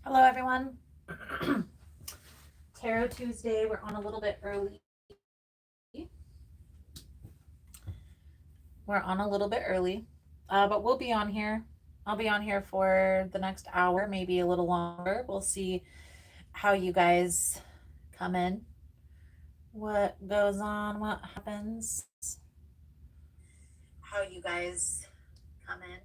Hello, everyone. Tarot Tuesday. We're on a little bit early. But we'll be on here. I'll be on here for the next hour, maybe a little longer. We'll see how you guys come in, what goes on, what happens, how you guys come in.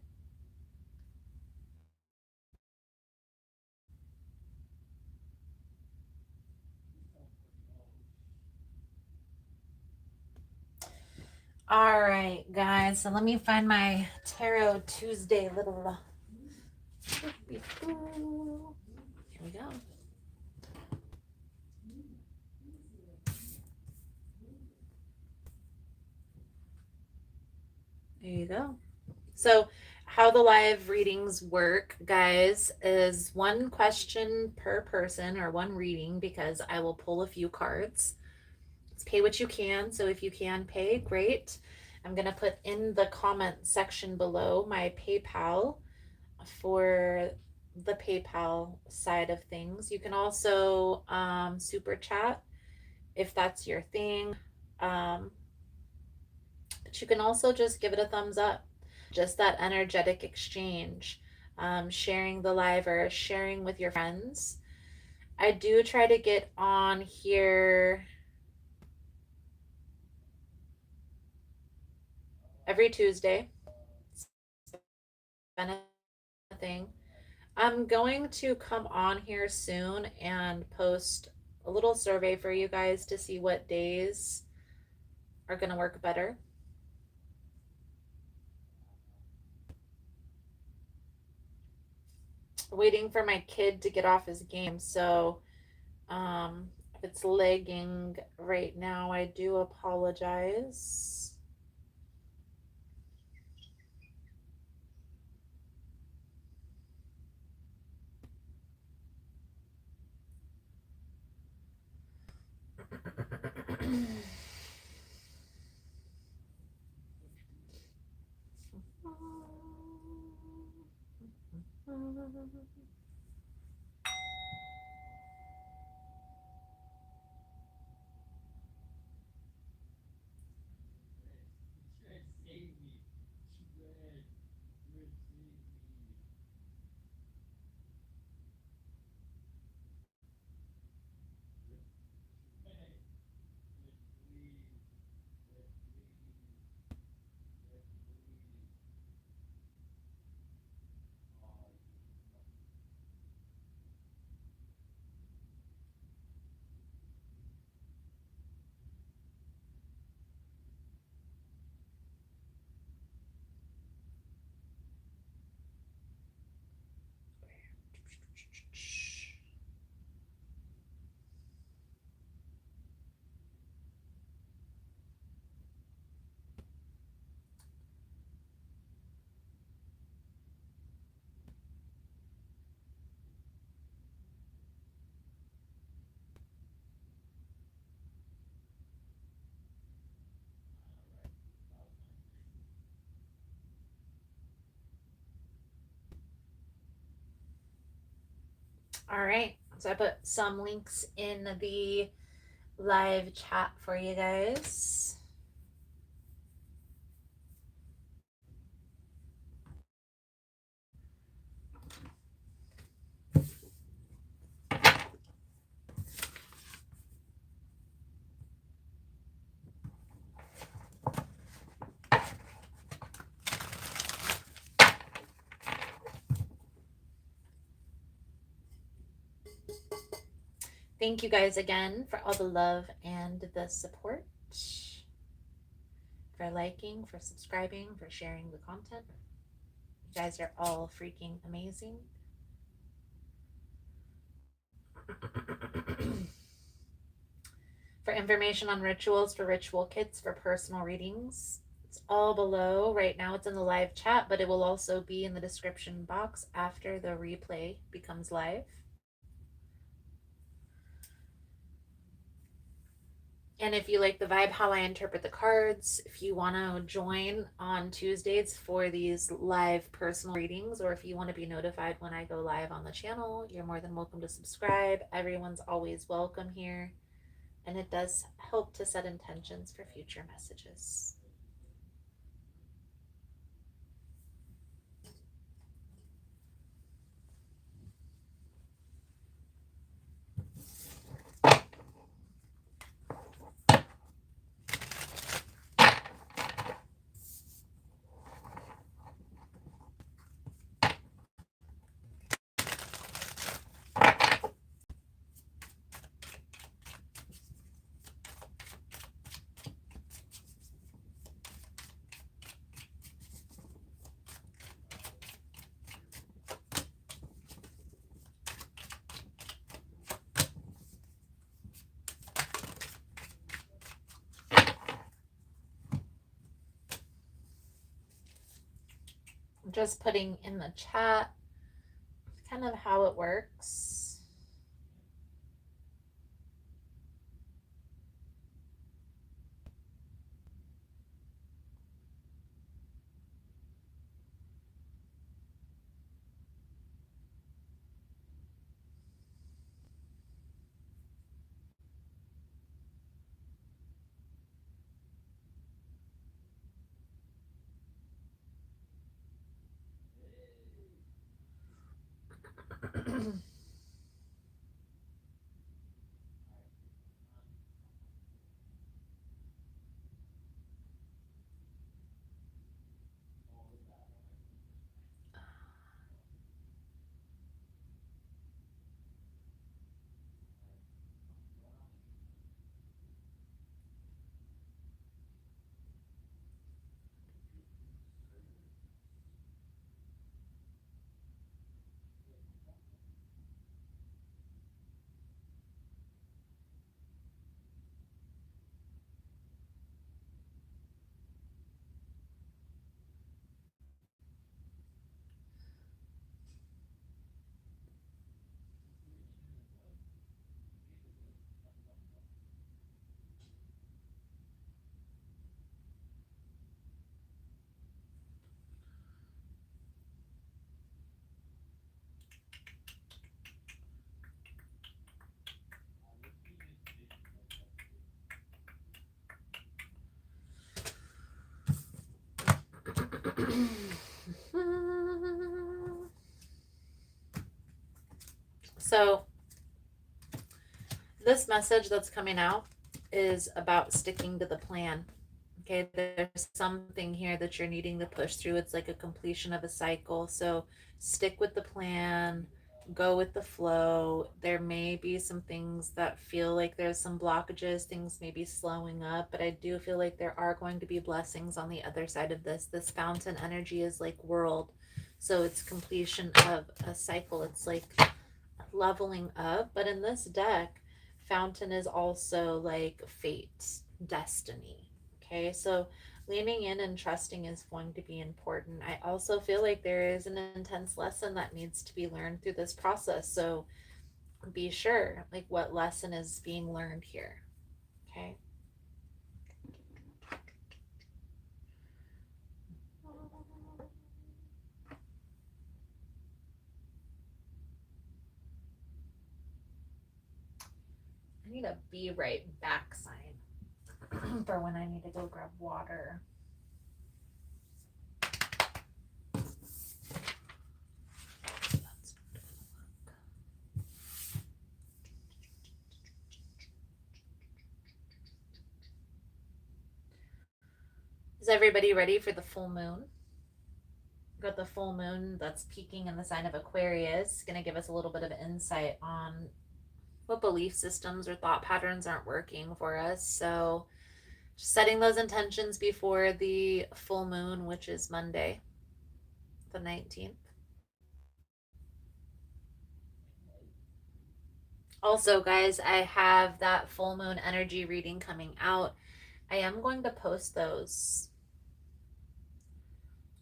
All right, guys. So let me find my Tarot Tuesday little. Here we go. There you go. So, how the live readings work, guys, is one question per person or one reading because I will pull a few cards. It's pay what you can. So, if you can pay, great. I'm going to put in the comment section below my PayPal for the PayPal side of things. You can also super chat if that's your thing. But you can also just give it a thumbs up. Just that energetic exchange, sharing the live or sharing with your friends. I do try to get on here every Tuesday. It's been a thing. I'm going to come on here soon and post a little survey for you guys to see what days are going to work better. Waiting for my kid to get off his game, so if it's lagging right now, I do apologize. All right, so I put some links in the live chat for you guys. Thank you guys again for all the love and the support, for liking, for subscribing, for sharing the content. You guys are all freaking amazing. For information on rituals for ritual kits for personal readings, it's all below. Right now it's in the live chat, but it will also be in the description box after the replay becomes live. And if you like the vibe, how I interpret the cards, if you want to join on Tuesdays for these live personal readings, or if you want to be notified when I go live on the channel, you're more than welcome to subscribe. Everyone's always welcome here. And it does help to set intentions for future messages. I'm just putting in the chat kind of how it works. So, this message that's coming out is about sticking to the plan. Okay, there's something here that you're needing to push through. It's like a completion of a cycle. So, stick with the plan, go with the flow. There may be some things that feel like there's some blockages, things may be slowing up, but I do feel like there are going to be blessings on the other side of this. This fountain energy is like world. So, it's completion of a cycle. It's like leveling up. But in this deck, Fountain is also like fate, destiny. Okay, so leaning in and trusting is going to be important. I also feel like there is an intense lesson that needs to be learned through this process. So be sure, like, what lesson is being learned here. Okay. I need a be right back sign for when I need to go grab water. Is everybody ready for the full moon? Got the full moon that's peaking in the sign of Aquarius, going to give us a little bit of insight on what belief systems or thought patterns aren't working for us. So, setting those intentions before the full moon, which is Monday, the 19th. Also, guys, I have that full moon energy reading coming out. I am going to post those.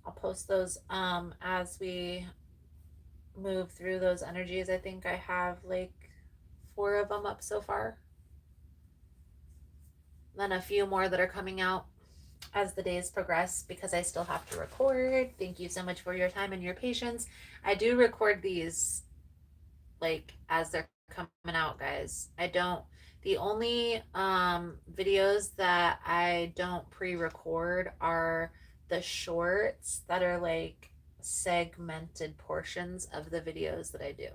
I'll post those as we move through those energies. I think I have like 4 of them up so far. then a few more that are coming out as the days progress because I still have to record. Thank you so much for your time and your patience. I do record these like as they're coming out, guys. I don't, the only videos that I don't pre-record are the shorts that are like segmented portions of the videos that I do.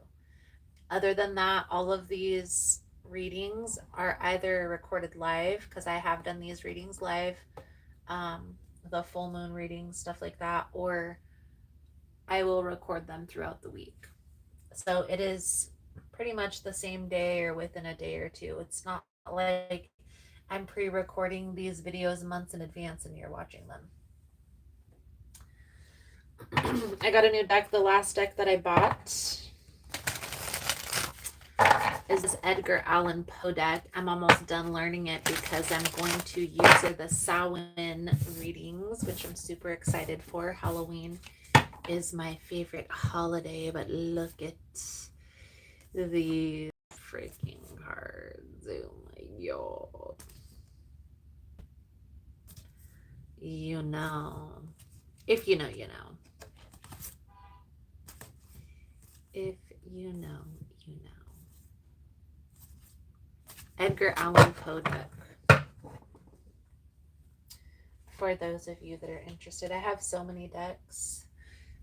Other than that, all of these readings are either recorded live because I have done these readings live, um, the full moon readings, stuff like that, or I will record them throughout the week. So it is pretty much the same day or within a day or two. It's not like I'm pre recording these videos months in advance and you're watching them. I got a new deck. The last deck that I bought is this Edgar Allan Poe deck. I'm almost done learning it because I'm going to use it the Samhain readings, which I'm super excited for. Halloween is my favorite holiday, but look at these freaking cards. Oh my god. You know. If you know, you know. If you know, you know. Edgar Allan Poe deck. For those of you that are interested, I have so many decks.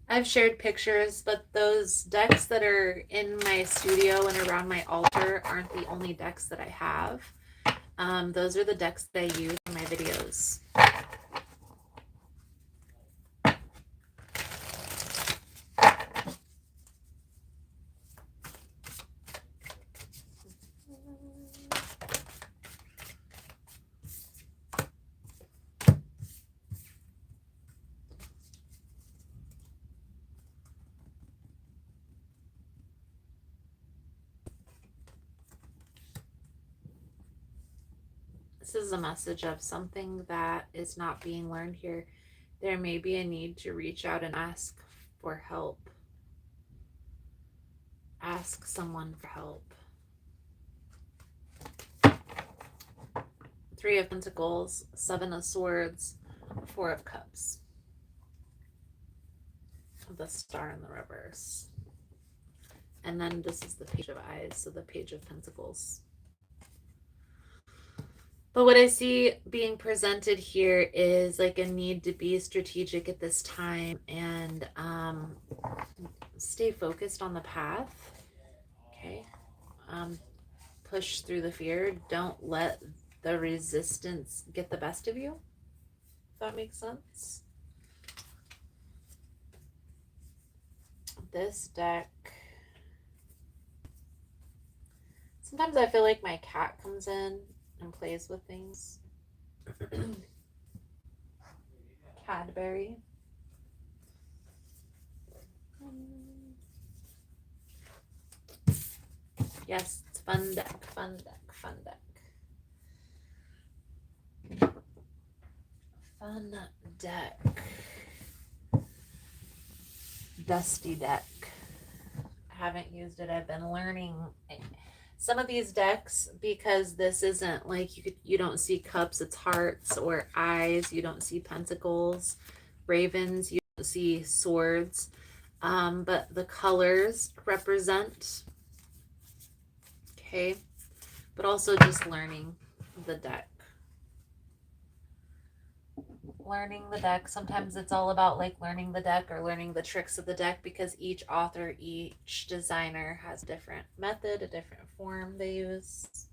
I've shared pictures, but those decks that are in my studio and around my altar aren't the only decks that I have. Those are the decks that I use in my videos. This is a message of something that is not being learned here. There may be a need to reach out and ask for help. Ask someone for help. Three of Pentacles, Seven of Swords, Four of Cups. The Star in the reverse. And then this is the Page of Eyes, so the Page of Pentacles. But what I see being presented here is like a need to be strategic at this time and stay focused on the path. Okay. Push through the fear. Don't let the resistance get the best of you. If that makes sense. This deck. Sometimes I feel like my cat comes in and plays with things. Cadbury. Yes, it's fun deck, fun deck, fun deck. Fun deck. Dusty deck. I haven't used it. I've been learning some of these decks because this isn't like you don't see cups, it's hearts, or eyes. You don't see pentacles, ravens. You don't see swords. But the colors represent. Okay, but also just learning the deck. Learning the deck. Sometimes it's all about like learning the deck or learning the tricks of the deck because each author, each designer has a different method, a different form they use.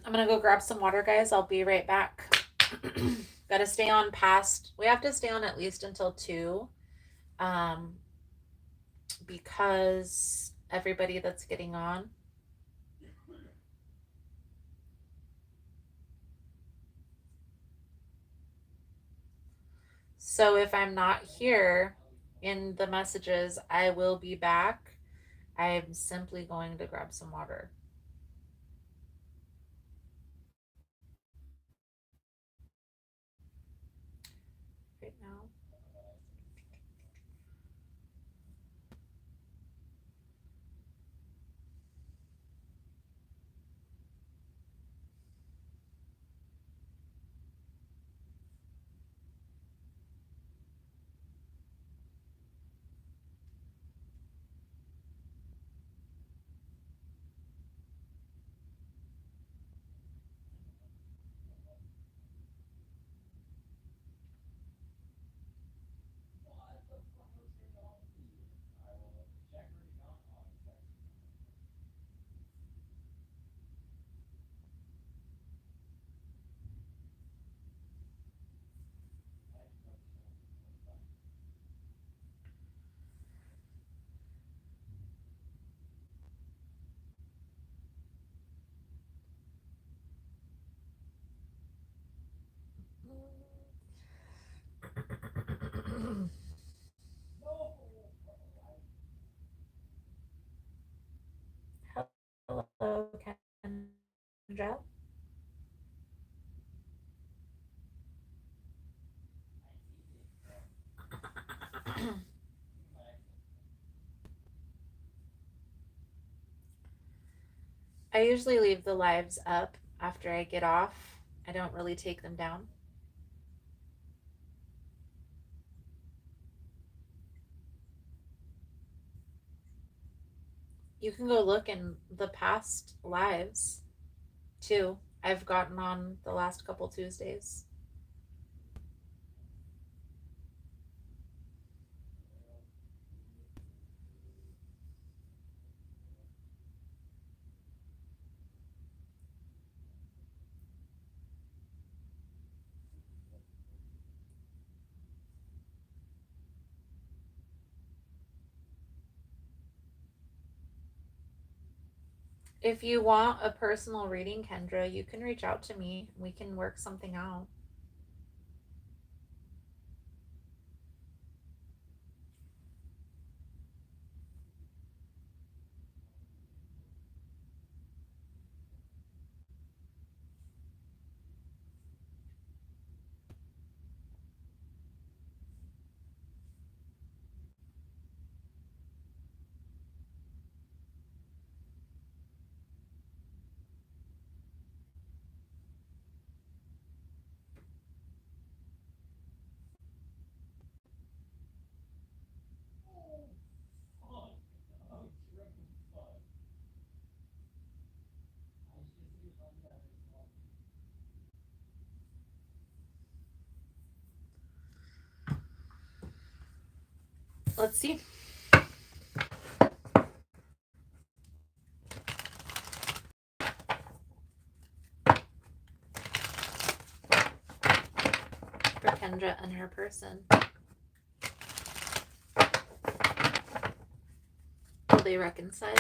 I'm gonna go grab some water, guys. I'll be right back. Gotta stay on past. We have to stay on at least until 2, because everybody that's getting on. So if I'm not here, in the messages, I will be back. I'm simply going to grab some water right now. Hello, Kendra. I usually leave the lives up after I get off. I don't really take them down. You can go look in the past lives too. I've gotten on the last couple Tuesdays. If you want a personal reading, Kendra, you can reach out to me. We can work something out. Let's see. For Kendra and her person. Will they reconcile?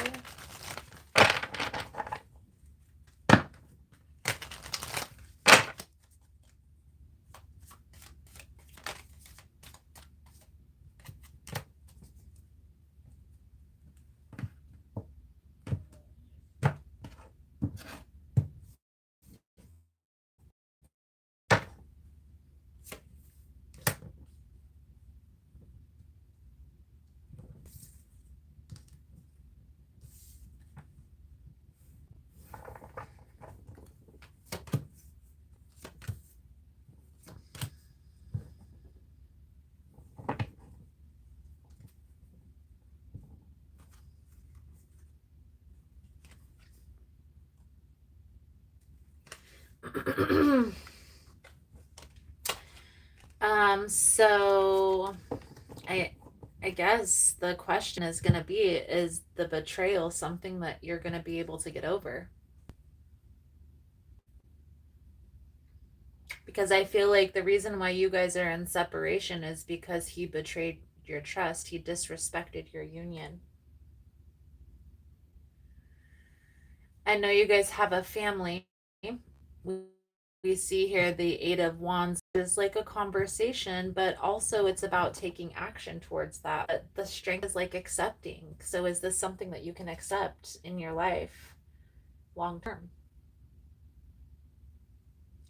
So I I guess the question is gonna be, is the betrayal something that you're gonna be able to get over? Because I feel like the reason why you guys are in separation is because he betrayed your trust. He disrespected your union. I know you guys have a family. We we see here the Eight of Wands is like a conversation, but also it's about taking action towards that. But the strength is like accepting. So is this something that you can accept in your life long term?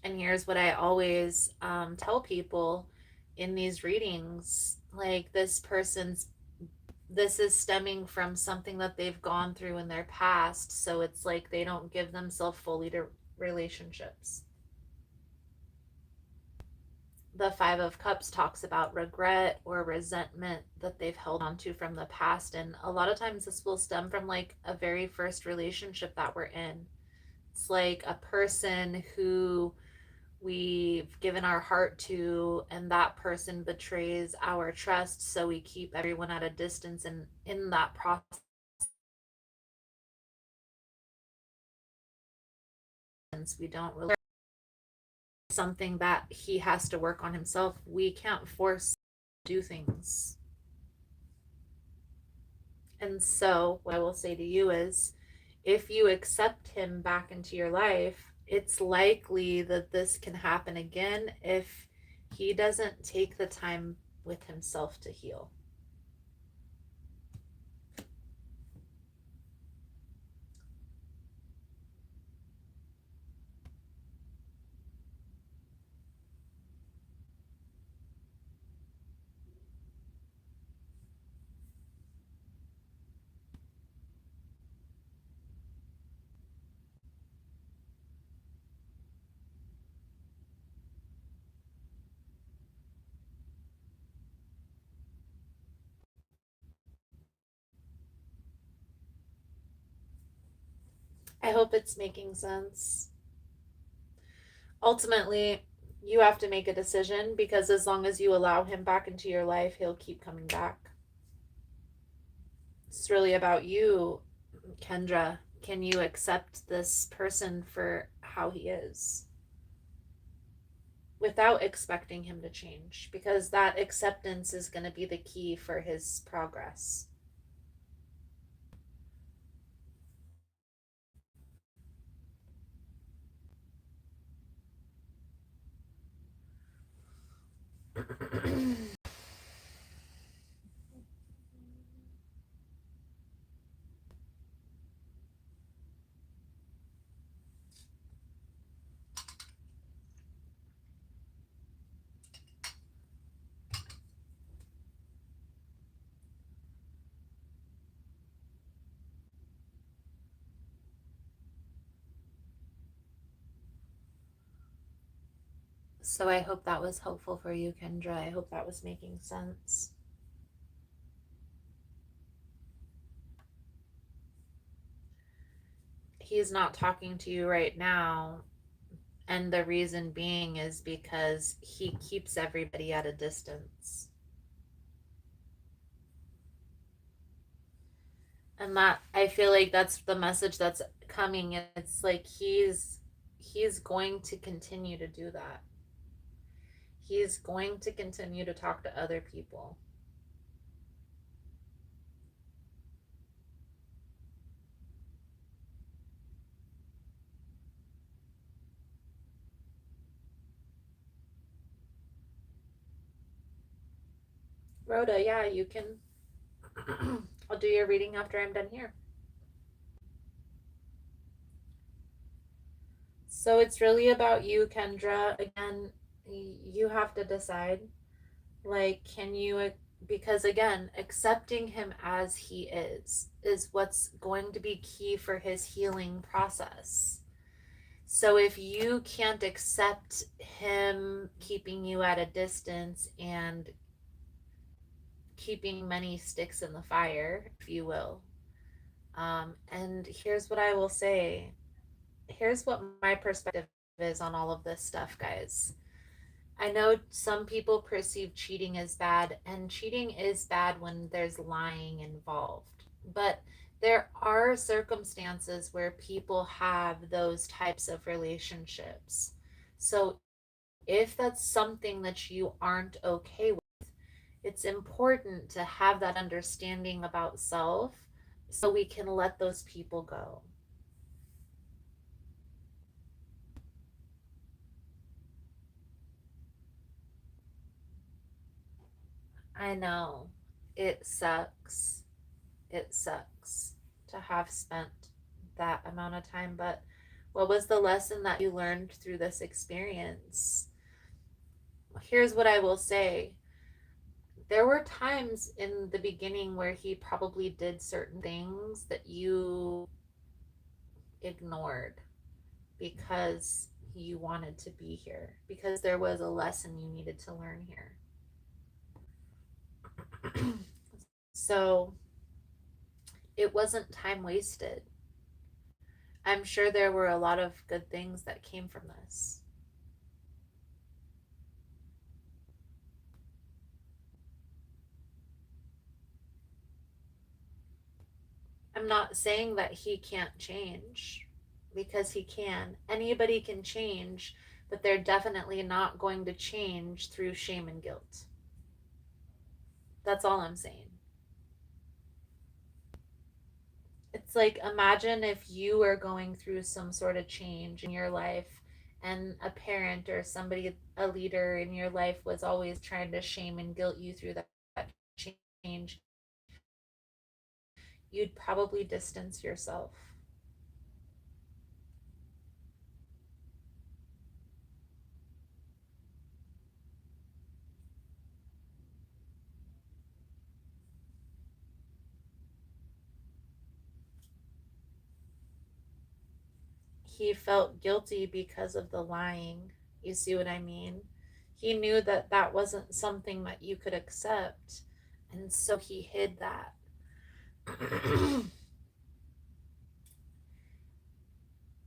And here's what I always tell people in these readings, like this is stemming from something that they've gone through in their past. So it's like they don't give themselves fully to relationships. The Five of Cups talks about regret or resentment that they've held on to from the past. And a lot of times this will stem from like a very first relationship that we're in. It's like a person who we've given our heart to, and that person betrays our trust. So we keep everyone at a distance. And in that process, we don't really something that he has to work on himself. We can't force do things. And so, what I will say to you is if you accept him back into your life, it's likely that this can happen again if he doesn't take the time with himself to heal. I hope it's making sense. Ultimately, you have to make a decision because as long as you allow him back into your life, he'll keep coming back. It's really about you, Kendra. Can you accept this person for how he is without expecting him to change? Because that acceptance is going to be the key for his progress. So I hope that was helpful for you, Kendra. I hope that was making sense. He's not talking to you right now. And the reason being is because he keeps everybody at a distance. And that I feel like that's the message that's coming. It's like he's going to continue to do that. He's going to continue to talk to other people. Rhoda, yeah, you can. I'll do your reading after I'm done here. So it's really about you, Kendra. Again, you have to decide. Like, can you, because again, accepting him as he is what's going to be key for his healing process. So if you can't accept him keeping you at a distance and keeping many sticks in the fire, if you will, and here's what I will say. Here's what my perspective is on all of this stuff, guys. I know some people perceive cheating as bad, and cheating is bad when there's lying involved. But there are circumstances where people have those types of relationships. So if that's something that you aren't okay with, it's important to have that understanding about self so we can let those people go. I know. It sucks. It sucks to have spent that amount of time, but what was the lesson that you learned through this experience? Here's what I will say. There were times in the beginning where he probably did certain things that you ignored because you wanted to be here, because there was a lesson you needed to learn here. So it wasn't time wasted. I'm sure there were a lot of good things that came from this. I'm not saying that he can't change, because he can. Anybody can change, but they're definitely not going to change through shame and guilt. That's all I'm saying. It's like, imagine if you were going through some sort of change in your life and a parent or somebody, a leader in your life, was always trying to shame and guilt you through that change. You'd probably distance yourself. He felt guilty because of the lying. You see what I mean? He knew that that wasn't something that you could accept, and so he hid that.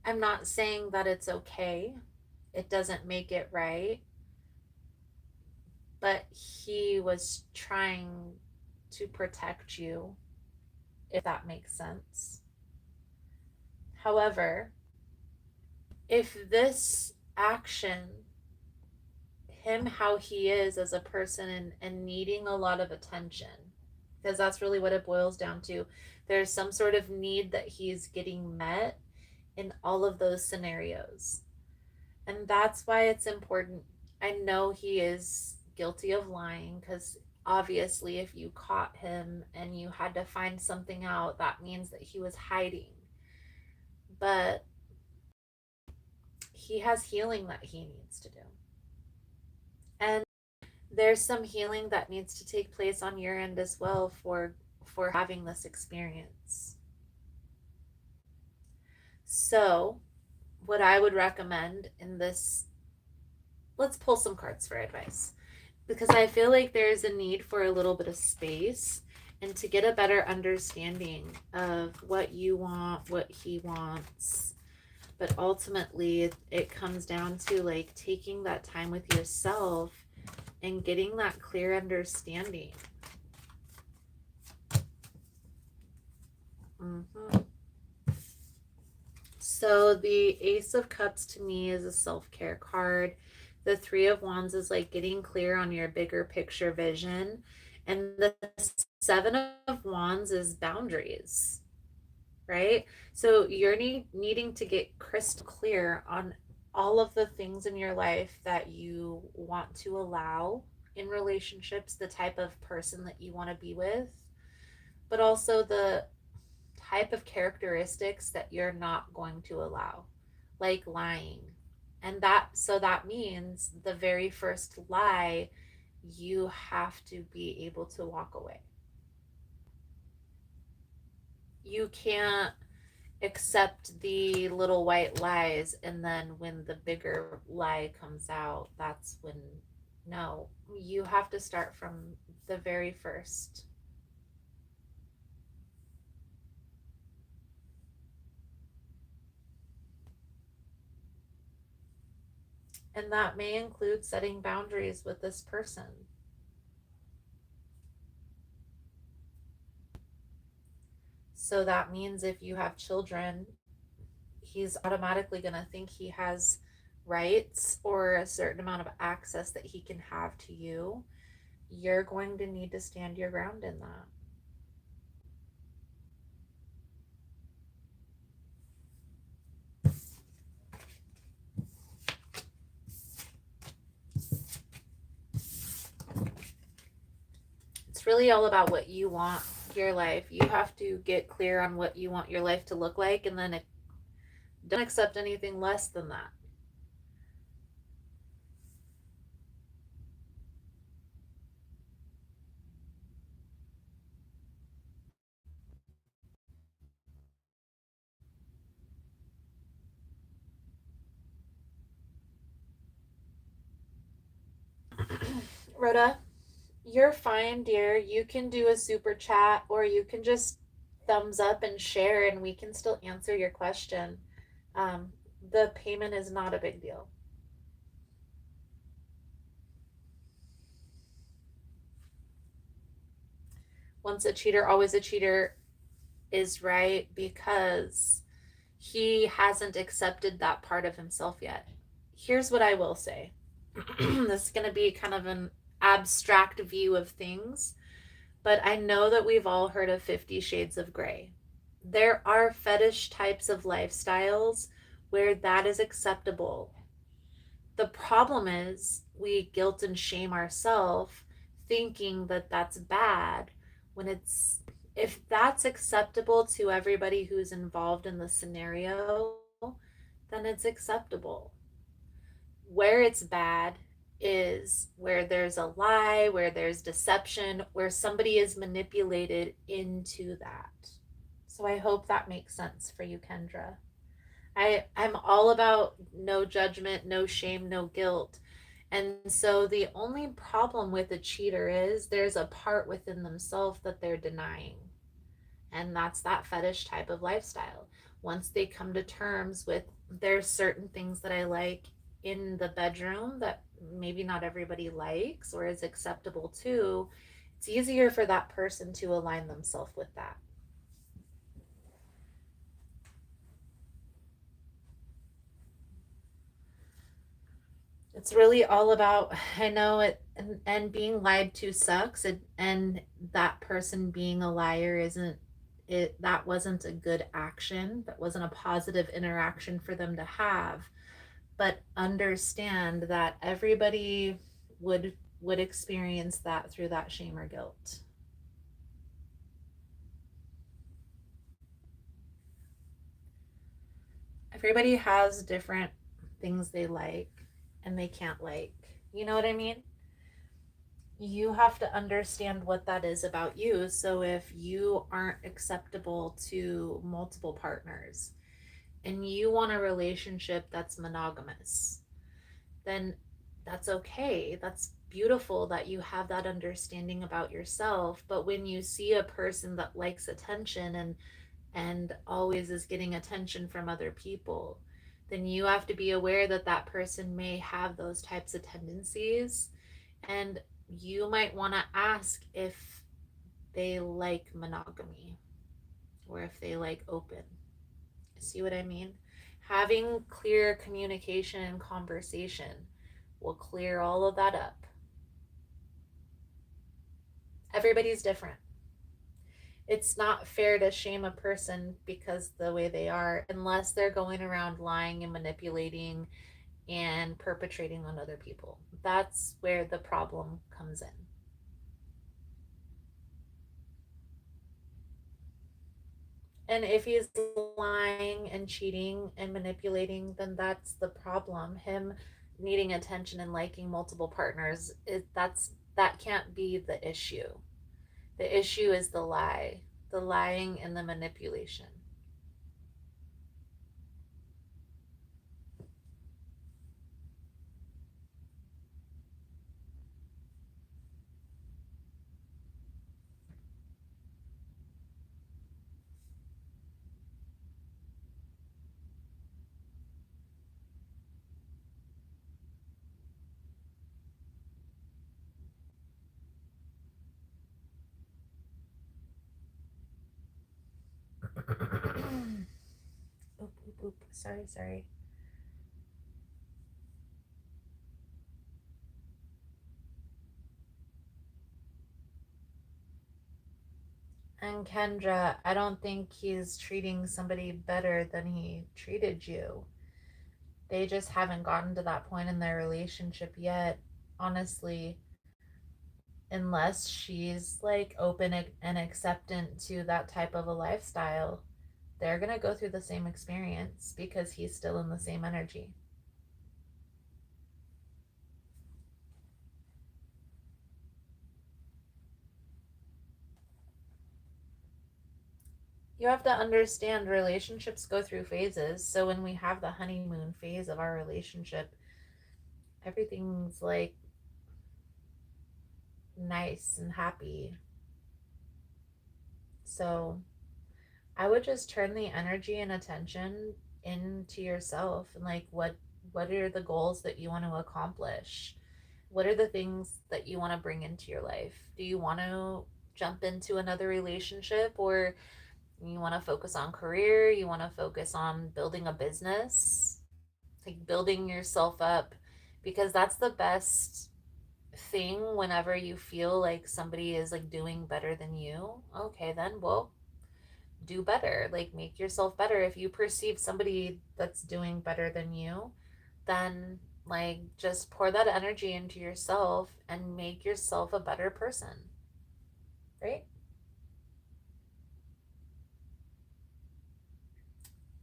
I'm not saying that it's okay, it doesn't make it right, but he was trying to protect you, if that makes sense. However, if this action, him how he is as a person, and needing a lot of attention, because that's really what it boils down to, there's some sort of need that he's getting met in all of those scenarios. And that's why it's important. I know he is guilty of lying, because obviously, if you caught him and you had to find something out, that means that he was hiding. But he has healing that he needs to do. And there's some healing that needs to take place on your end as well for having this experience. So, what I would recommend in this, let's pull some cards for advice, because I feel like there's a need for a little bit of space and to get a better understanding of what you want, what he wants. But ultimately, it comes down to like taking that time with yourself and getting that clear understanding. Mm-hmm. So the Ace of Cups to me is a self-care card. The Three of Wands is like getting clear on your bigger picture vision. And the Seven of Wands is boundaries, right? So you're needing to get crystal clear on all of the things in your life that you want to allow in relationships, the type of person that you want to be with, but also the type of characteristics that you're not going to allow, like lying. And that means the very first lie, you have to be able to walk away. You can't accept the little white lies, and then when the bigger lie comes out, that's when, no, you have to start from the very first. And that may include setting boundaries with this person. So that means if you have children, he's automatically going to think he has rights or a certain amount of access that he can have to you. You're going to need to stand your ground in that. really all about what you want your life. You have to get clear on what you want your life to look like, and then don't accept anything less than that. Rhoda, you're fine, dear. You can do a super chat or you can just thumbs up and share, and we can still answer your question. Um, the payment is not a big deal. Once a cheater, always a cheater is right because he hasn't accepted that part of himself yet. Here's what I will say. This is going to be kind of an abstract view of things, but I know that we've all heard of 50 Shades of Grey. There are fetish types of lifestyles where that is acceptable. The problem is we guilt and shame ourselves thinking that that's bad when it's, if that's acceptable to everybody who's involved in the scenario, then it's acceptable. Where it's bad is where there's a lie, where there's deception, where somebody is manipulated into that. So I hope that makes sense for you, Kendra. I'm all about no judgment, no shame, no guilt. And so the only problem with a cheater is there's a part within themselves that they're denying. And that's that fetish type of lifestyle. Once they come to terms with there's certain things that I like in the bedroom that maybe not everybody likes or is acceptable to, it's easier for that person to align themselves with that. It's really all about, I know it, and being lied to sucks, and that person being a liar isn't it, that wasn't a good action, that wasn't a positive interaction for them to have. But understand that everybody would experience that through that shame or guilt. Everybody has different things they like and they can't like, you know what I mean? You have to understand what that is about you. So if you aren't acceptable to multiple partners and you want a relationship that's monogamous, then that's okay. That's beautiful that you have that understanding about yourself. But when you see a person that likes attention and always is getting attention from other people, then you have to be aware that that person may have those types of tendencies, and you might want to ask if they like monogamy or if they like open. See what I mean? Having clear communication and conversation will clear all of that up. Everybody's different. It's not fair to shame a person because the way they are, unless they're going around lying and manipulating and perpetrating on other people. That's where the problem comes in. And if he's lying and cheating and manipulating, then that's the problem. Him needing attention and liking multiple partners, that can't be the issue. The issue is the lie, the lying and the manipulation. Oop, oop, oop. Sorry, sorry. And Kendra, I don't think he's treating somebody better than he treated you. They just haven't gotten to that point in their relationship yet. Honestly, unless she's like open and acceptant to that type of a lifestyle, they're going to go through the same experience because he's still in the same energy. You have to understand relationships go through phases. So when we have the honeymoon phase of our relationship, everything's like nice and happy. So I would just turn the energy and attention into yourself and like what are the goals that you want to accomplish? What are the things that you want to bring into your life? Do you want to jump into another relationship, or you want to focus on career? You want to focus on building a business, like building yourself up, because that's the best thing whenever you feel like somebody is like doing better than you. Okay, then, well, do better, like make yourself better. If you perceive somebody that's doing better than you, then like just pour that energy into yourself and make yourself a better person, right?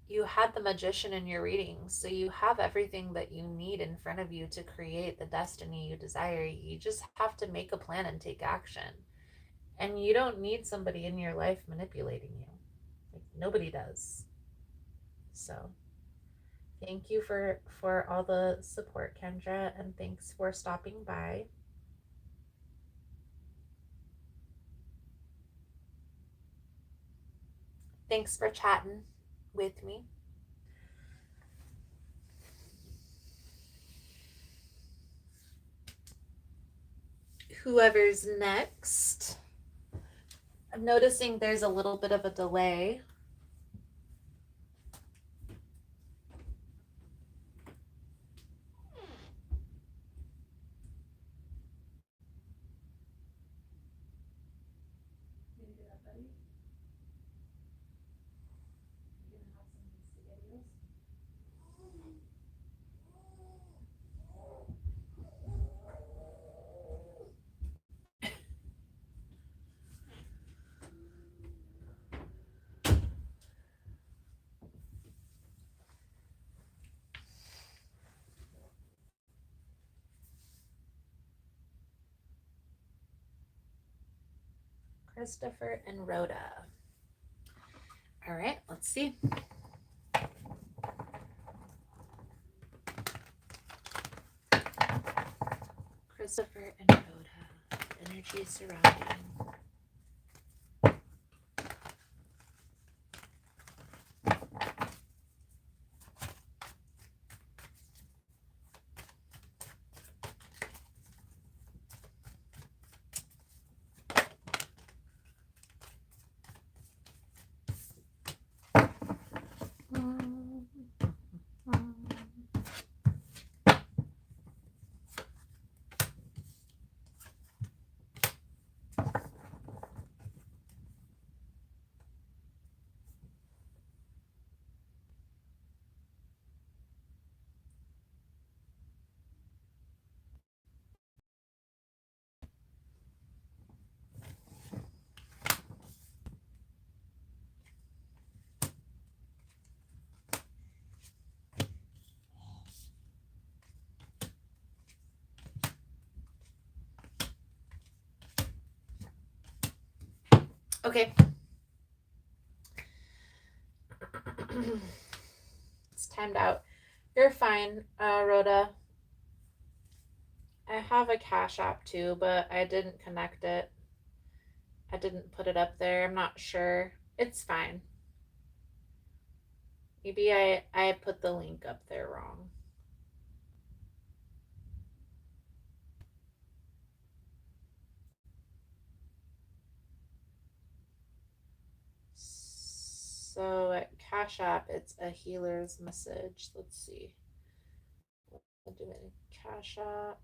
You had the magician in your reading, so you have everything that you need in front of you to create the destiny you desire. You just have to make a plan and take action, and you don't need somebody in your life manipulating you. Like nobody does. So thank you for all the support, Kendra, and thanks for stopping by. Thanks for chatting with me. Whoever's next. I'm noticing there's a little bit of a delay. Christopher and Rhoda. All right, let's see. Christopher and Rhoda. Energy surrounding. Okay. It's timed out. You're fine, Rhoda. I have a Cash App too, but I didn't connect it. I didn't put it up there. I'm not sure. It's fine. Maybe I put the link up there wrong. So at Cash App, it's a healer's message. Let's see. I'll do it in Cash App.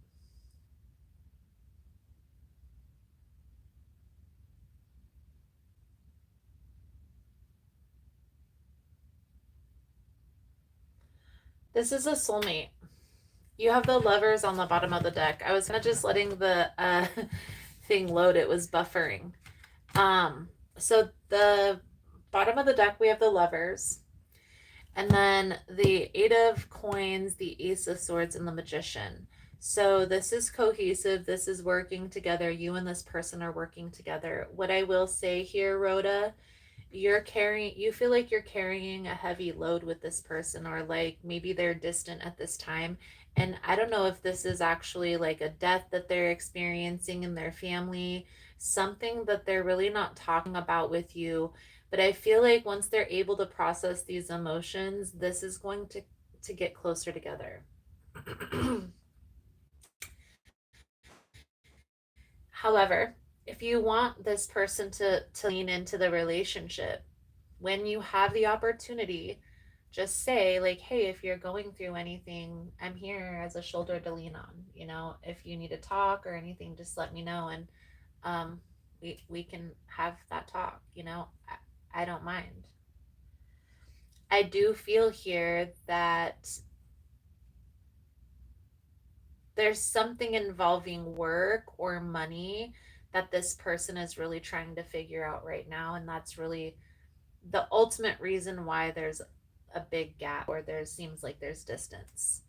This is a soulmate. You have the lovers on the bottom of the deck. I was kind of just letting the thing load. It was buffering. So the bottom of the deck, we have the Lovers. And then the Eight of Coins, the Ace of Swords, and the Magician. So this is cohesive. This is working together. You and this person are working together. What I will say here, Rhoda, you feel like you're carrying a heavy load with this person, or like maybe they're distant at this time. And I don't know if this is actually like a death that they're experiencing in their family, something that they're really not talking about with you. But I feel like once they're able to process these emotions, this is going to get closer together. However, if you want this person to lean into the relationship, when you have the opportunity, just say, like, hey, if you're going through anything, I'm here as a shoulder to lean on. If you need to talk or anything, just let me know, and we can have that talk. I don't mind. I do feel here that there's something involving work or money that this person is really trying to figure out right now, and that's really the ultimate reason why there's a big gap, or there seems like there's distance.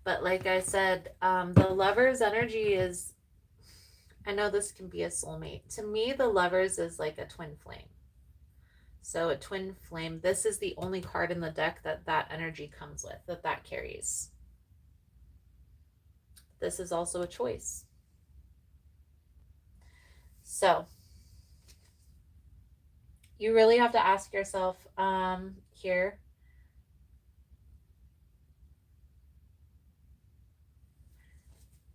But like I said, the Lover's energy is, I know this can be a soulmate. To me, the Lovers is like a twin flame. So a twin flame, this is the only card in the deck that energy comes with, that carries. This is also a choice. So you really have to ask yourself here,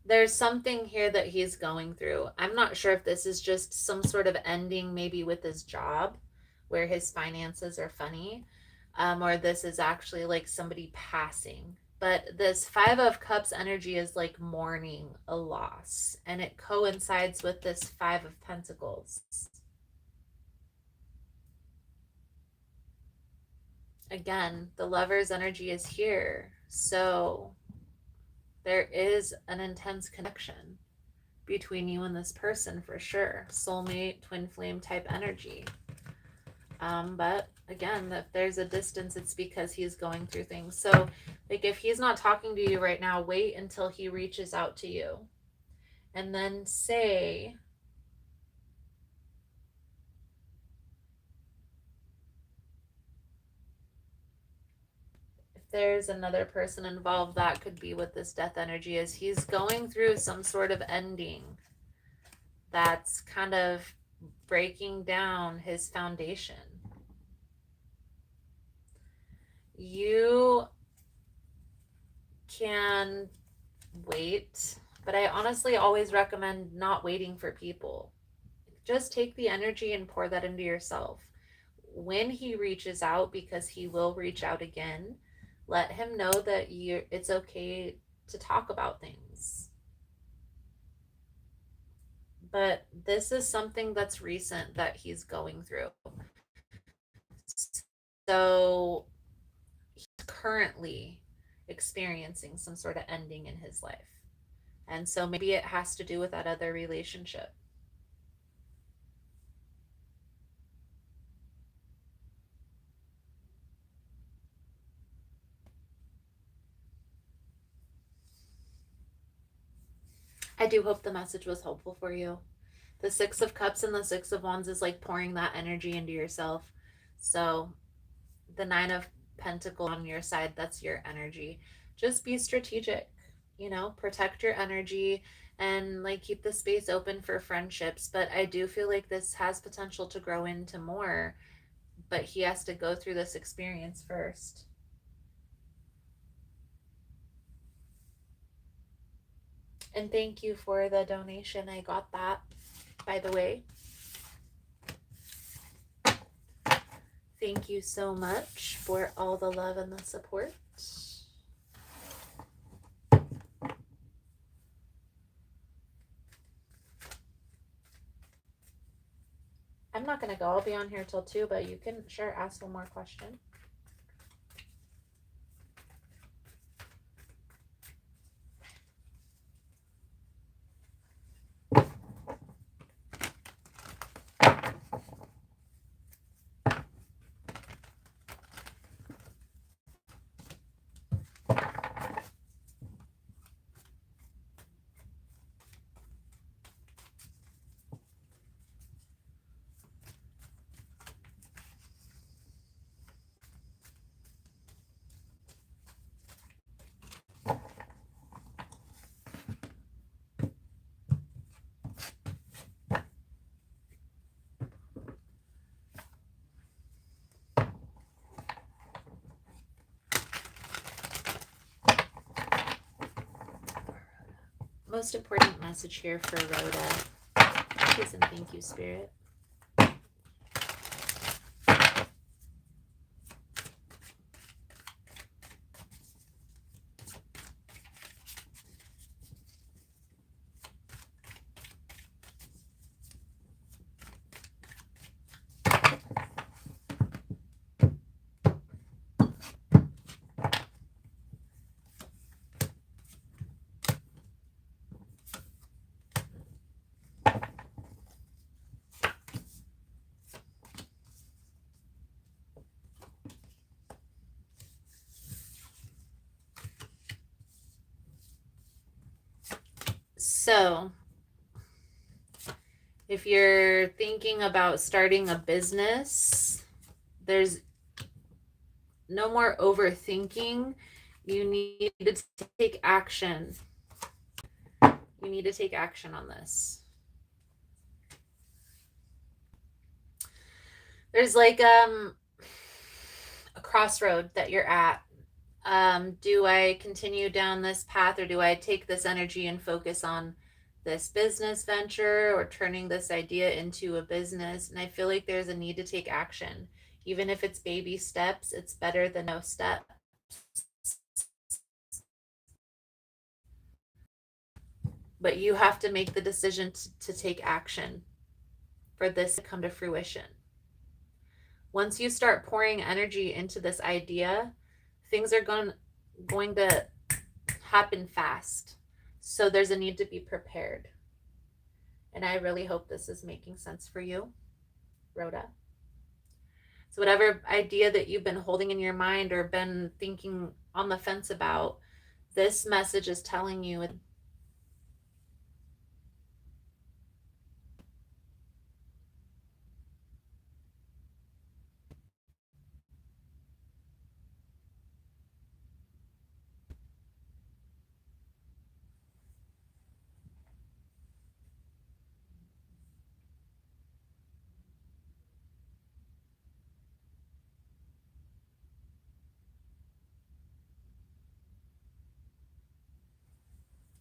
there's something here that he's going through. I'm not sure if this is just some sort of ending, maybe with his job, where his finances are funny, or this is actually like somebody passing. But this Five of Cups energy is like mourning a loss, and it coincides with this Five of Pentacles. Again, the Lover's energy is here. So there is an intense connection between you and this person for sure. Soulmate, twin flame type energy. But again, if there's a distance, it's because he's going through things. So like if he's not talking to you right now, wait until he reaches out to you. And then say, if there's another person involved, that could be what this death energy is. He's going through some sort of ending that's kind of breaking down his foundation. You can wait, but I honestly always recommend not waiting for people. Just take the energy and pour that into yourself. When he reaches out, because he will reach out again, let him know that it's okay to talk about things. But this is something that's recent that he's going through. So he's currently experiencing some sort of ending in his life. And so maybe it has to do with that other relationship. I do hope the message was helpful for you. The Six of Cups and the Six of Wands is like pouring that energy into yourself. So the Nine of Pentacles on your side, that's your energy. Just be strategic, protect your energy, and like keep the space open for friendships. But I do feel like this has potential to grow into more, but he has to go through this experience first. And thank you for the donation. I got that, by the way. Thank you so much for all the love and the support. I'm not going to go. I'll be on here till 2, but you can sure ask one more question. most important message here for Rhoda? Please and thank you, Spirit. So, if you're thinking about starting a business, there's no more overthinking. You need to take action. You need to take action on this. There's like a crossroad that you're at. Do I continue down this path, or do I take this energy and focus on this business venture or turning this idea into a business? And I feel like there's a need to take action. Even if it's baby steps, it's better than no steps. But you have to make the decision to take action for this to come to fruition. Once you start pouring energy into this idea, things are going to happen fast. So there's a need to be prepared. And I really hope this is making sense for you, Rhoda. So whatever idea that you've been holding in your mind or been thinking on the fence about, this message is telling you.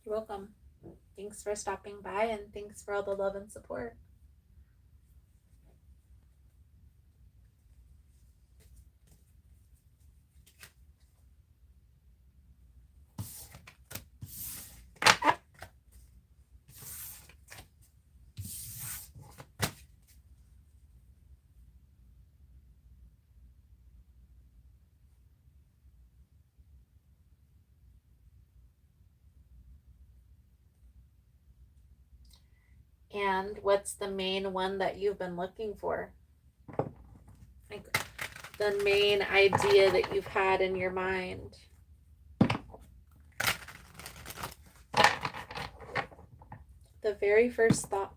You're welcome. Thanks for stopping by, and thanks for all the love and support. And what's the main one that you've been looking for? Like the main idea that you've had in your mind. The very first thought.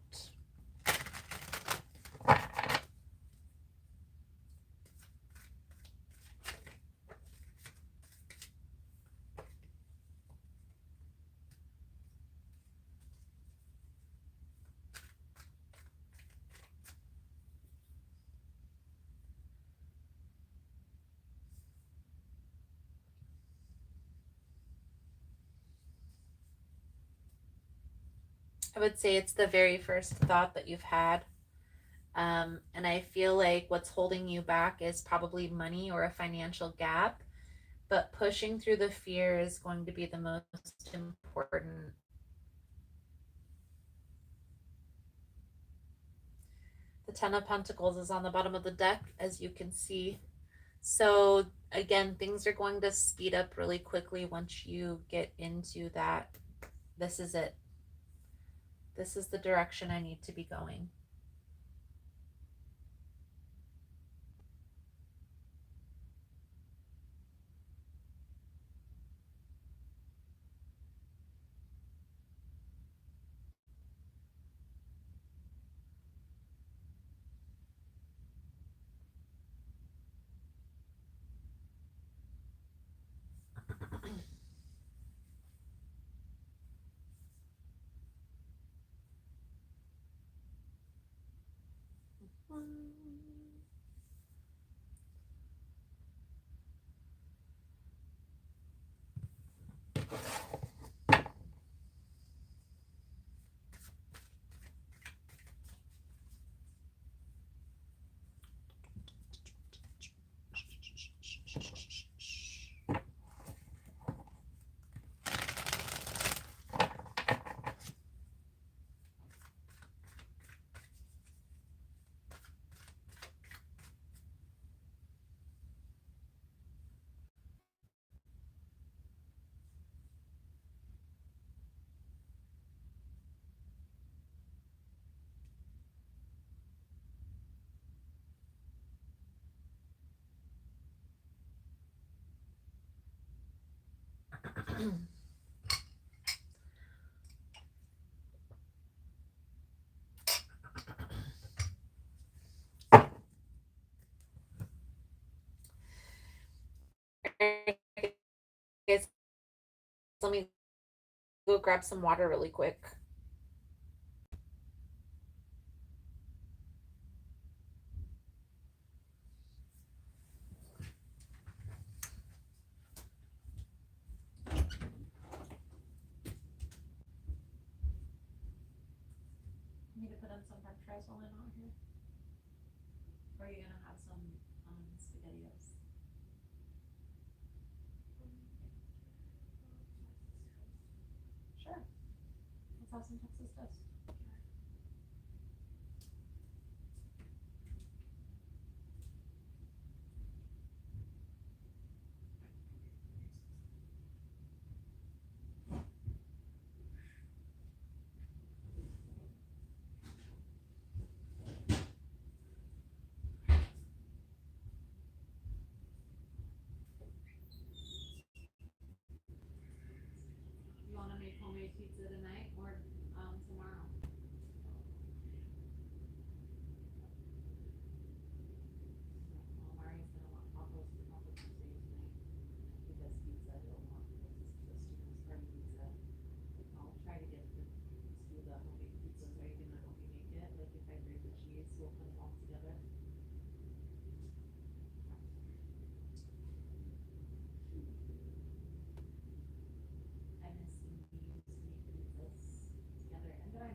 I would say it's the very first thought that you've had. And I feel like what's holding you back is probably money or a financial gap, but pushing through the fear is going to be the most important. The Ten of Pentacles is on the bottom of the deck, as you can see. So again, things are going to speed up really quickly once you get into that. This is it. This is the direction I need to be going. Guys, let me go grab some water really quick. Need to put in some french fries while I'm out here? Or are you gonna have some SpaghettiOs? Sure. Let's have some Texas toast. You wanna make homemade pizza tonight or tomorrow? Well, Mari's gonna want tacos for Taco Tuesday tonight because pizza, he'll want the students' party pizza. I'll try to get the homemade pizzas. Are you gonna help me make it? Like if I grate the cheese, we'll put them all together. I miss when we used to make pizzas together. And then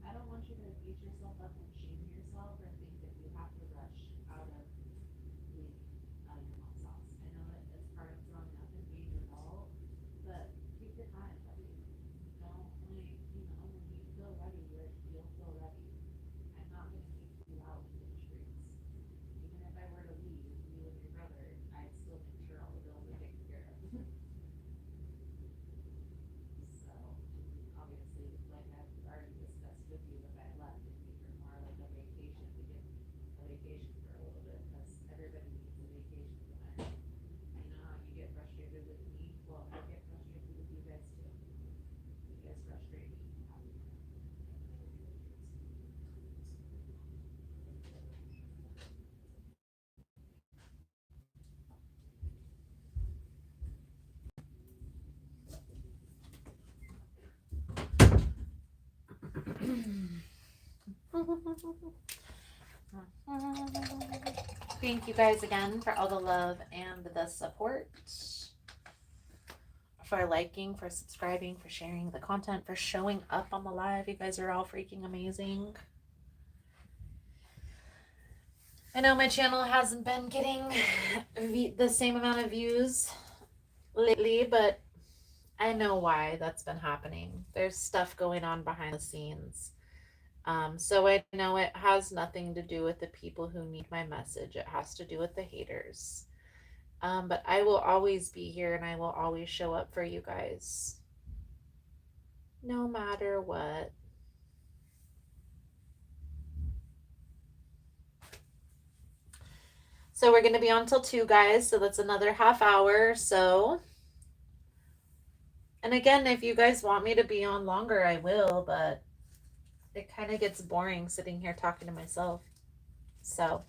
I don't want you to beat yourself up and shame yourself or think that you have to rush out of being out of your mom's house. I know that it's part of growing up and being an adult, but take your time, buddy. Don't like, when you feel ready, you'll feel ready. I'm not gonna kick you out into the streets. Even if I were to leave you and your brother, I'd still make sure all the bills are taken care of. So, obviously, like I've already discussed with you, if I left, it'd be for more like a vacation to get a vacation for a little bit, because everybody needs a vacation from it. You know how you get frustrated with me? Well, I get frustrated with you guys too. You guys frustrate me. Thank you guys again for all the love and the support, for liking, for subscribing, for sharing the content, for showing up on the live. You guys are all freaking amazing. I know my channel hasn't been getting the same amount of views lately, but I know why that's been happening. There's stuff going on behind the scenes. So I know it has nothing to do with the people who need my message. It has to do with the haters. But I will always be here and I will always show up for you guys. No matter what. So we're going to be on till 2, guys. So that's another half hour. So, and again, if you guys want me to be on longer, I will, but it kind of gets boring sitting here talking to myself. So.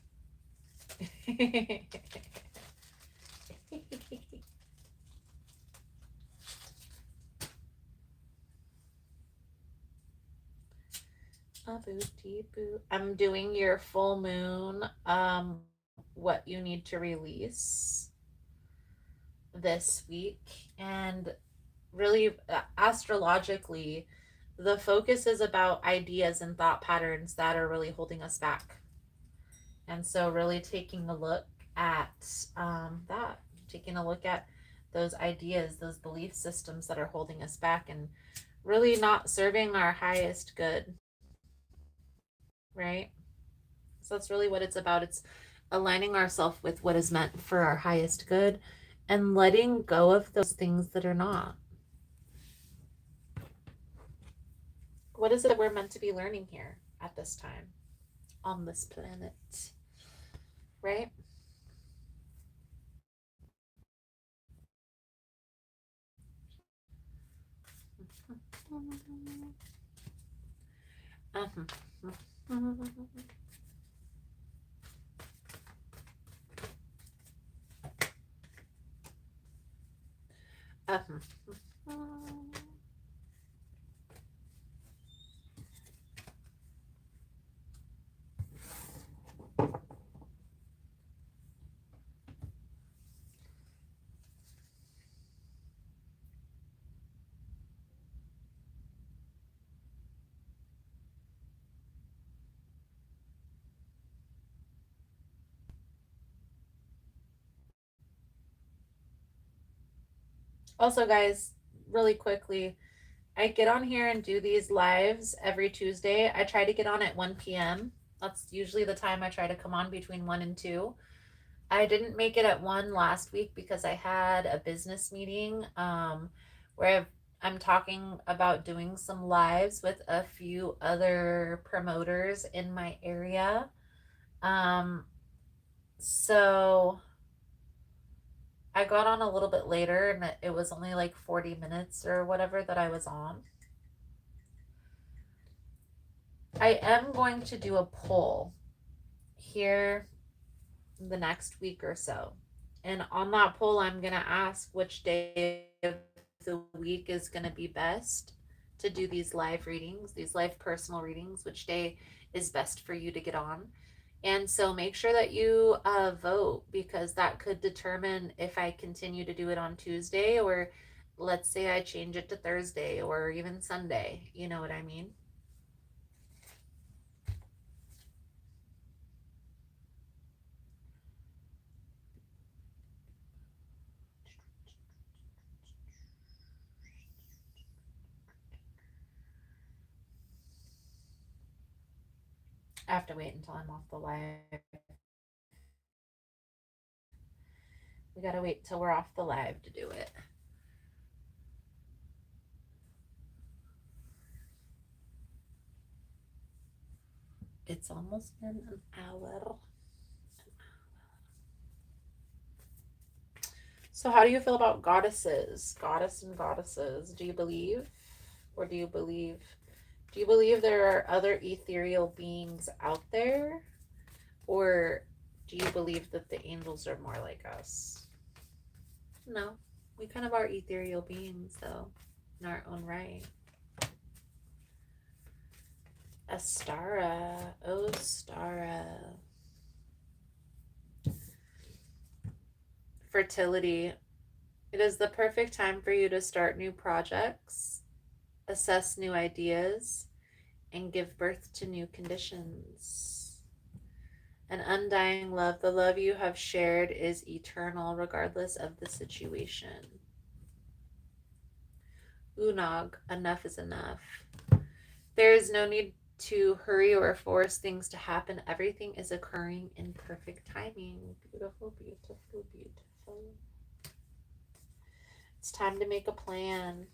I'm doing your full moon, what you need to release this week. And really, astrologically, the focus is about ideas and thought patterns that are really holding us back. And so, really taking a look at taking a look at those ideas, those belief systems that are holding us back and really not serving our highest good, right? So that's really what it's about. It's aligning ourselves with what is meant for our highest good and letting go of those things that are not. What is it that we're meant to be learning here at this time on this planet? Right? Also, guys, really quickly, I get on here and do these lives every Tuesday. I try to get on at 1 p.m. That's usually the time I try to come on, between 1 and 2. I didn't make it at 1 last week because I had a business meeting where I'm talking about doing some lives with a few other promoters in my area. Um, so I got on a little bit later, and it was only like 40 minutes or whatever that I was on. I am going to do a poll here the next week or so. And on that poll, I'm going to ask which day of the week is going to be best to do these live readings, these live personal readings, which day is best for you to get on. And so make sure that you vote, because that could determine if I continue to do it on Tuesday, or let's say I change it to Thursday or even Sunday. You know what I mean? I have to wait until I'm off the live. We got to wait till we're off the live to do it. It's almost been an hour. So, how do you feel about goddesses? Goddess and goddesses. Do you believe? Or do you believe? Do you believe there are other ethereal beings out there? Or do you believe that the angels are more like us? No. We kind of are ethereal beings, though, in our own right. Astara. Oh, Stara. Fertility. It is the perfect time for you to start new projects, assess new ideas, and give birth to new conditions. An undying love, the love you have shared, is eternal regardless of the situation. Unag, enough is enough. There is no need to hurry or force things to happen. Everything is occurring in perfect timing. Beautiful, beautiful, beautiful. It's time to make a plan.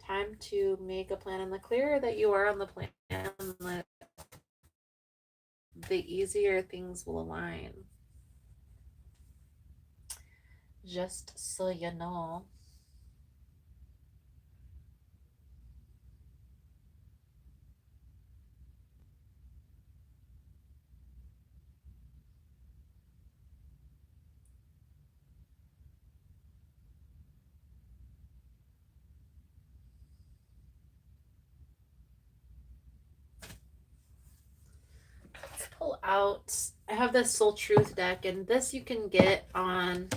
Time to make a plan. And the clearer that you are on the plan, the easier things will align. Just so you know. Let's pull out. I have this Soul Truth deck, and this you can get on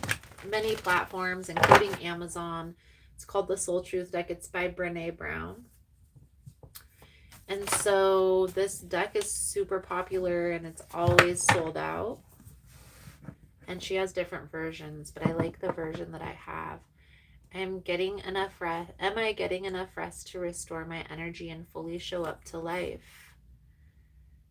many platforms, including Amazon. It's called the Soul Truth deck. It's by Brene Brown. And so this deck is super popular, and it's always sold out. And she has different versions, but I like the version that I have. Am I getting enough rest to restore my energy and fully show up to life?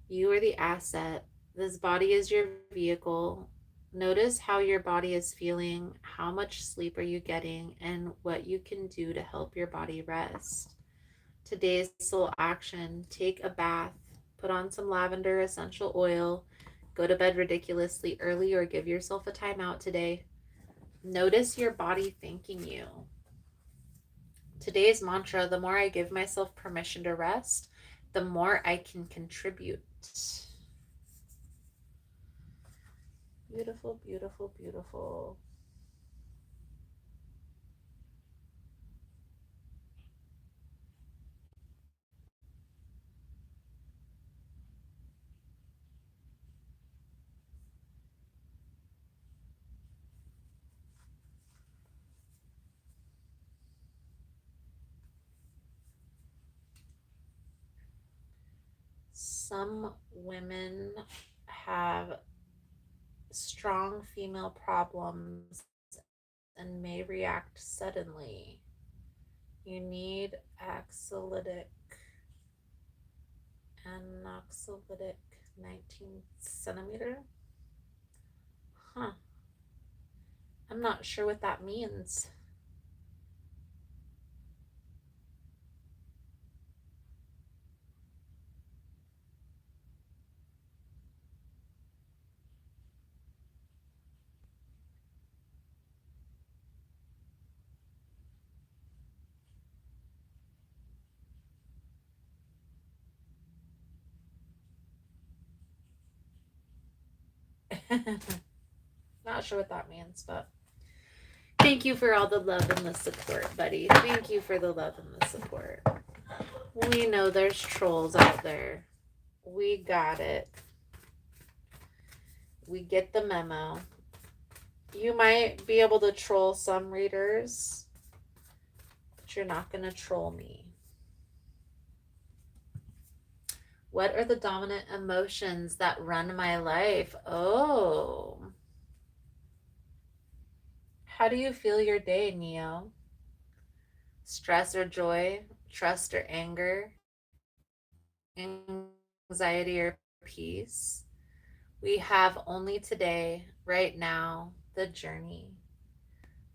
You are the asset. This body is your vehicle. Notice how your body is feeling, how much sleep are you getting, and what you can do to help your body rest. Today's soul action: take a bath, put on some lavender essential oil, go to bed ridiculously early, or give yourself a timeout today. Notice your body thanking you. Today's mantra: the more I give myself permission to rest, the more I can contribute. Beautiful, beautiful, beautiful. Some women have strong female problems and may react suddenly. You need anoxylitic 19 centimeter. Huh. I'm not sure what that means. Not sure what that means, but thank you for all the love and the support, buddy. Thank you for the love and the support. We know there's trolls out there. We got it. We get the memo. You might be able to troll some readers, but you're not going to troll me. What are the dominant emotions that run my life? Oh. How do you feel your day, Neo? Stress or joy? Trust or anger? Anxiety or peace? We have only today, right now, the journey.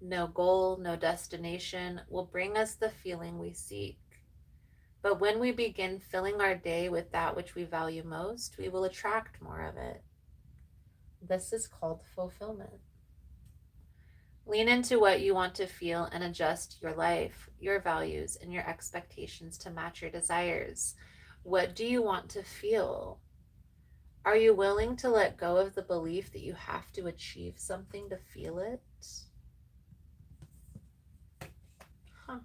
No goal, no destination will bring us the feeling we seek. But when we begin filling our day with that which we value most, we will attract more of it. This is called fulfillment. Lean into what you want to feel and adjust your life, your values, and your expectations to match your desires. What do you want to feel? Are you willing to let go of the belief that you have to achieve something to feel it? Huh.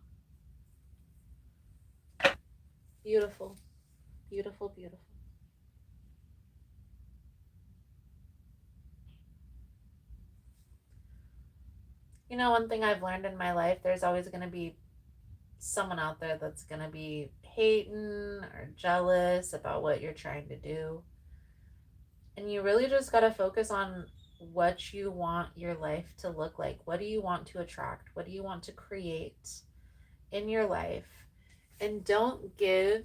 Beautiful, beautiful, beautiful. You know, one thing I've learned in my life, there's always going to be someone out there that's going to be hating or jealous about what you're trying to do. And you really just got to focus on what you want your life to look like. What do you want to attract? What do you want to create in your life? And don't give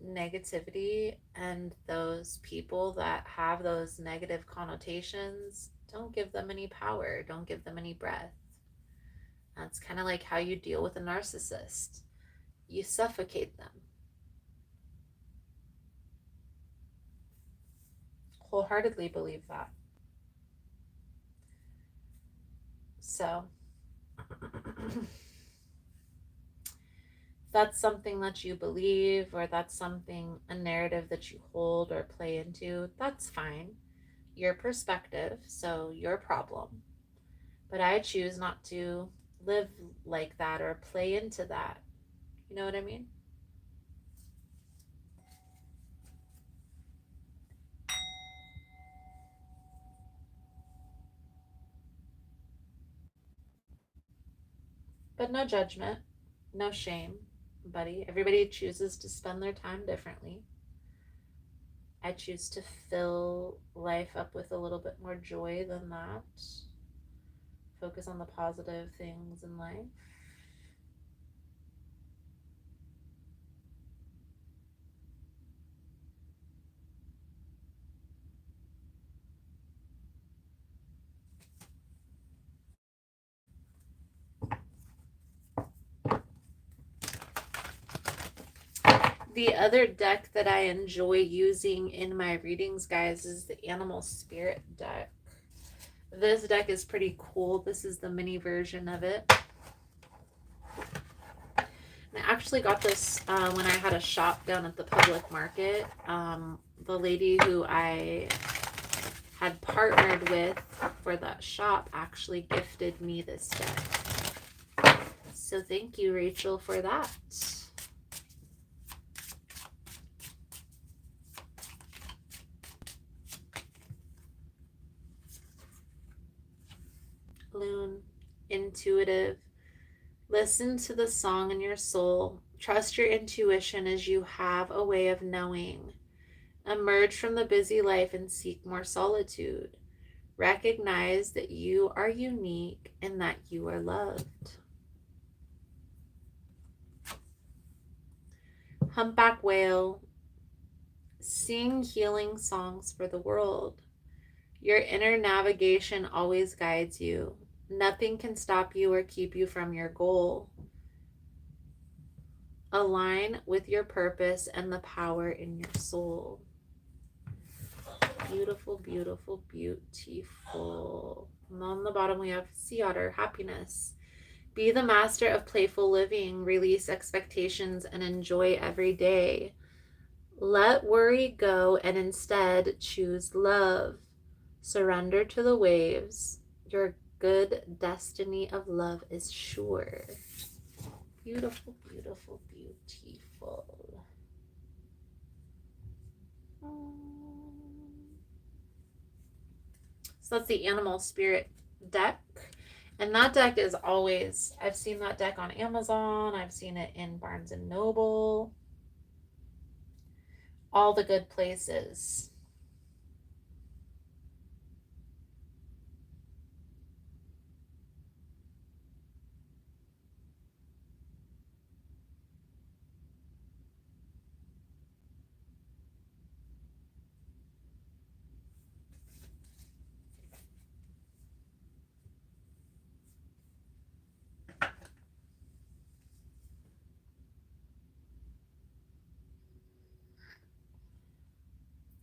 negativity and those people that have those negative connotations, don't give them any power. Don't give them any breath. That's kind of like how you deal with a narcissist. You suffocate them. Wholeheartedly believe that. So, that's something that you believe, or that's something, a narrative that you hold or play into, that's fine. Your perspective, so your problem. But I choose not to live like that or play into that. You know what I mean? But no judgment, no shame, buddy. Everybody chooses to spend their time differently. I choose to fill life up with a little bit more joy than that. Focus on the positive things in life. The other deck that I enjoy using in my readings, guys, is the Animal Spirit deck. This deck is pretty cool. This is the mini version of it. actually got this when I had a shop down at the public market. The lady who I had partnered with for that shop actually gifted me this deck. So thank you, Rachel, for that. Loon, intuitive. Listen to the song in your soul. Trust your intuition as you have a way of knowing. Emerge from the busy life and seek more solitude. Recognize that you are unique and that you are loved. Humpback whale, sing healing songs for the world. Your inner navigation always guides you. Nothing can stop you or keep you from your goal. Align with your purpose and the power in your soul. Beautiful, beautiful, beautiful. And on the bottom we have sea otter, happiness. Be the master of playful living. Release expectations and enjoy every day. Let worry go and instead choose love. Surrender to the waves. Your good destiny of love is sure. Beautiful, beautiful, beautiful. So that's the animal spirit deck. And that deck is always, I've seen that deck on Amazon. I've seen it in Barnes and Noble. All the good places.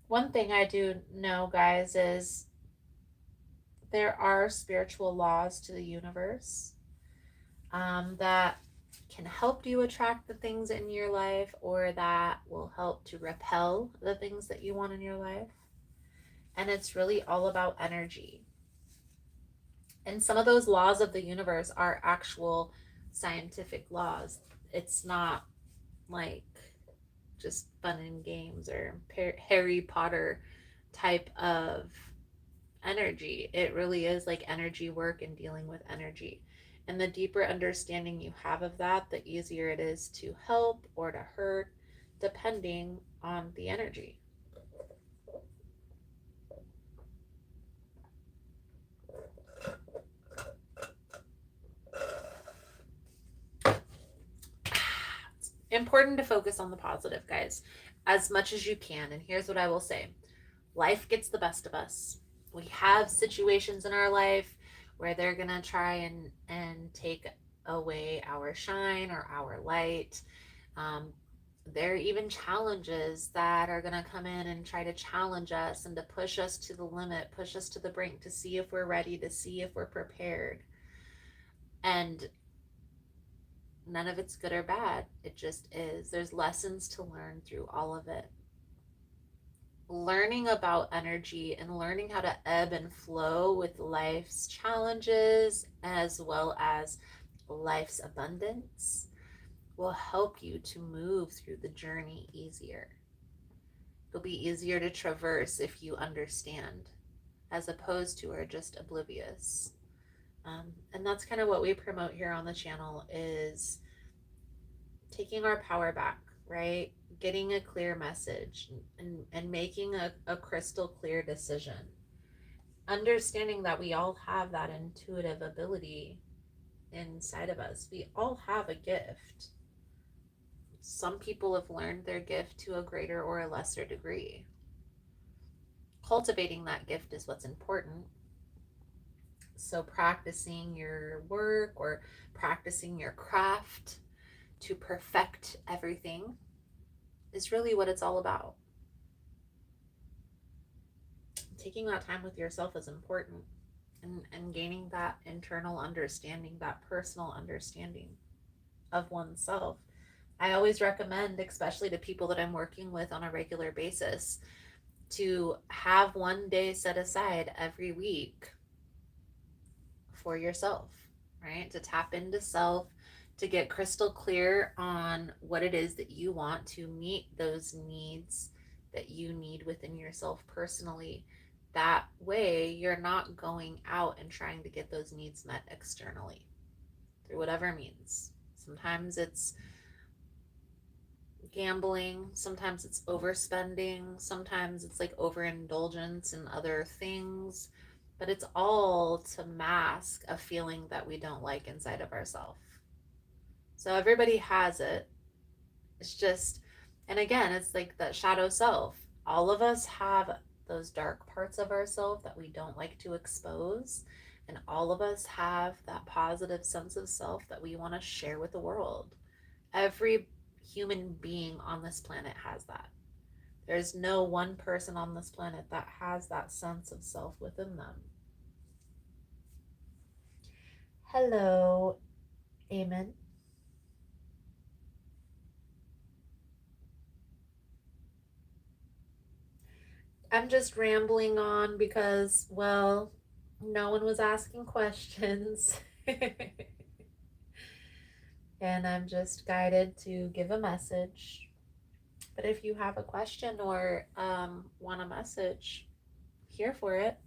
One thing I do know, guys, is there are spiritual laws to the universe that can help you attract the things in your life, or that will help to repel the things that you want in your life. And it's really all about energy. And some of those laws of the universe are actual scientific laws. It's not like just fun and games or Harry Potter type of energy. It really is like energy work and dealing with energy. And the deeper understanding you have of that, the easier it is to help or to hurt, depending on the energy. It's important to focus on the positive, guys, as much as you can. And here's what I will say: life gets the best of us. We have situations in our life where they're going to try and take away our shine or our light. Um, there are even challenges that are going to come in and try to challenge us and to push us to the limit, push us to the brink, to see if we're ready, to see if we're prepared. And none of it's good or bad. It just is. There's lessons to learn through all of it. Learning about energy and learning how to ebb and flow with life's challenges as well as life's abundance will help you to move through the journey easier. It'll be easier to traverse if you understand, as opposed to are just oblivious. And that's kind of what we promote here on the channel, is taking our power back, right? Getting a clear message and making a crystal clear decision. Understanding that we all have that intuitive ability inside of us. We all have a gift. Some people have learned their gift to a greater or a lesser degree. Cultivating that gift is what's important. So practicing your work or practicing your craft to perfect everything is really what it's all about. Taking that time with yourself is important, and gaining that internal understanding, that personal understanding of oneself, I always recommend, especially to people that I'm working with on a regular basis, to have one day set aside every week for yourself, right? To tap into self, to get crystal clear on what it is that you want to meet those needs that you need within yourself personally. That way, you're not going out and trying to get those needs met externally through whatever means. Sometimes it's gambling, sometimes it's overspending, sometimes it's like overindulgence in other things, but it's all to mask a feeling that we don't like inside of ourselves. So everybody has it. It's just, and again, it's like that shadow self. All of us have those dark parts of ourselves that we don't like to expose. And all of us have that positive sense of self that we want to share with the world. Every human being on this planet has that. There's no one person on this planet that has that sense of self within them. Hello, Amen. I'm just rambling on because, well, no one was asking questions. And I'm just guided to give a message. But if you have a question or want a message, here for it.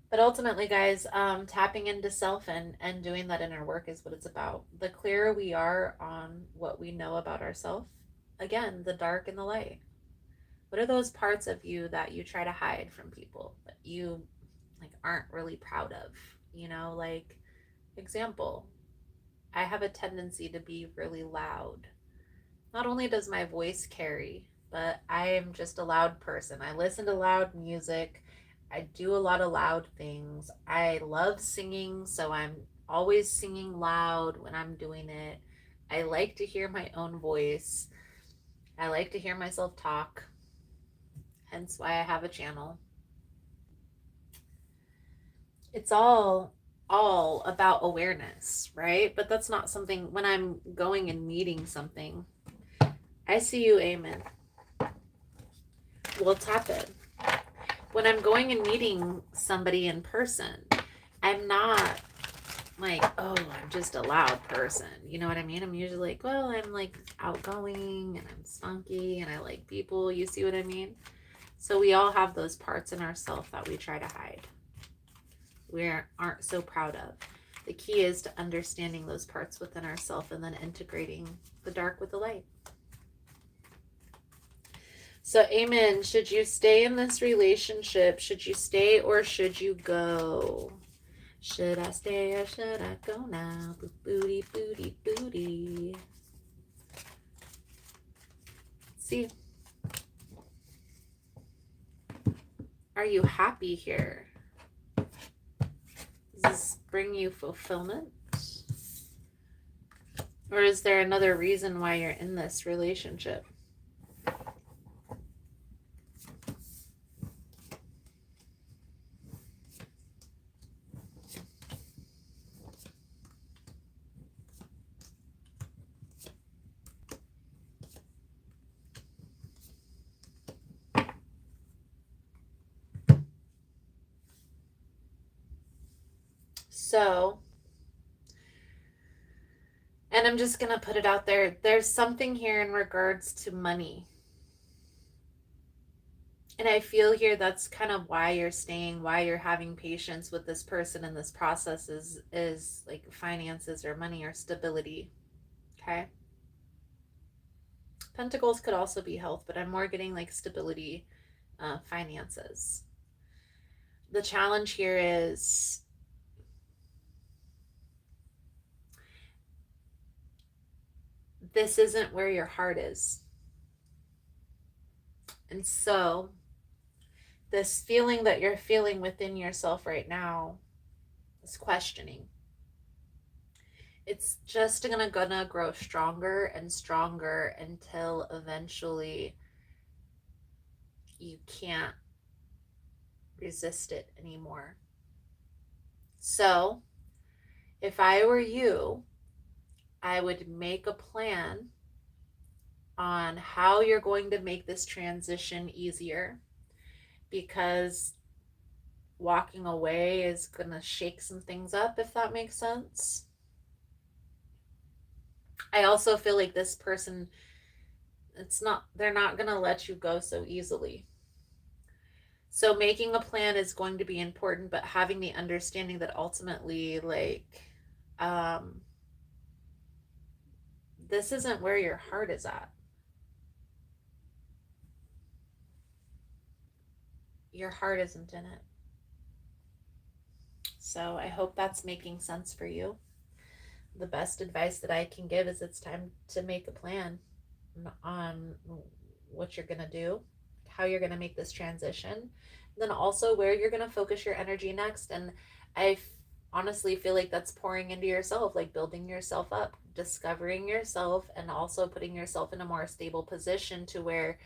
But ultimately, guys, tapping into self and doing that inner work is what it's about. The clearer we are on what we know about ourselves, again, the dark and the light. What are those parts of you that you try to hide from people that you like aren't really proud of? You know, like example, I have a tendency to be really loud. Not only does my voice carry, but I am just a loud person. I listen to loud music. I do a lot of loud things. I love singing, so I'm always singing loud when I'm doing it. I like to hear my own voice. I like to hear myself talk, hence why I have a channel. It's all about awareness, right? But that's not something when I'm going and meeting something. I see you, Amen. We'll tap it. When I'm going and meeting somebody in person, I'm not like, oh, I'm just a loud person. You know what I mean? I'm usually like, well, I'm like outgoing and I'm spunky and I like people. You see what I mean? So we all have those parts in ourselves that we try to hide. We aren't so proud of. The key is to understanding those parts within ourselves and then integrating the dark with the light. So, Amen. Should you stay in this relationship? Should you stay or should you go? Should I stay or should I go now? Booty, booty, booty. See, are you happy here? Does this bring you fulfillment? Or is there another reason why you're in this relationship? So, and I'm just going to put it out there. There's something here in regards to money. And I feel here that's kind of why you're staying, why you're having patience with this person in this process is like finances or money or stability. Okay? Pentacles could also be health, but I'm more getting like stability, finances. The challenge here is this isn't where your heart is. And so, this feeling that you're feeling within yourself right now is questioning. It's just gonna grow stronger and stronger until eventually you can't resist it anymore. So, if I were you, I would make a plan on how you're going to make this transition easier, because walking away is going to shake some things up, if that makes sense. I also feel like this person, they're not going to let you go so easily. So making a plan is going to be important, but having the understanding that ultimately, like, um, this isn't where your heart is at. Your heart isn't in it. So I hope that's making sense for you. The best advice that I can give is it's time to make a plan on what you're going to do, how you're going to make this transition, and then also where you're going to focus your energy next. And I honestly feel like that's pouring into yourself, like building yourself up, discovering yourself, and also putting yourself in a more stable position to where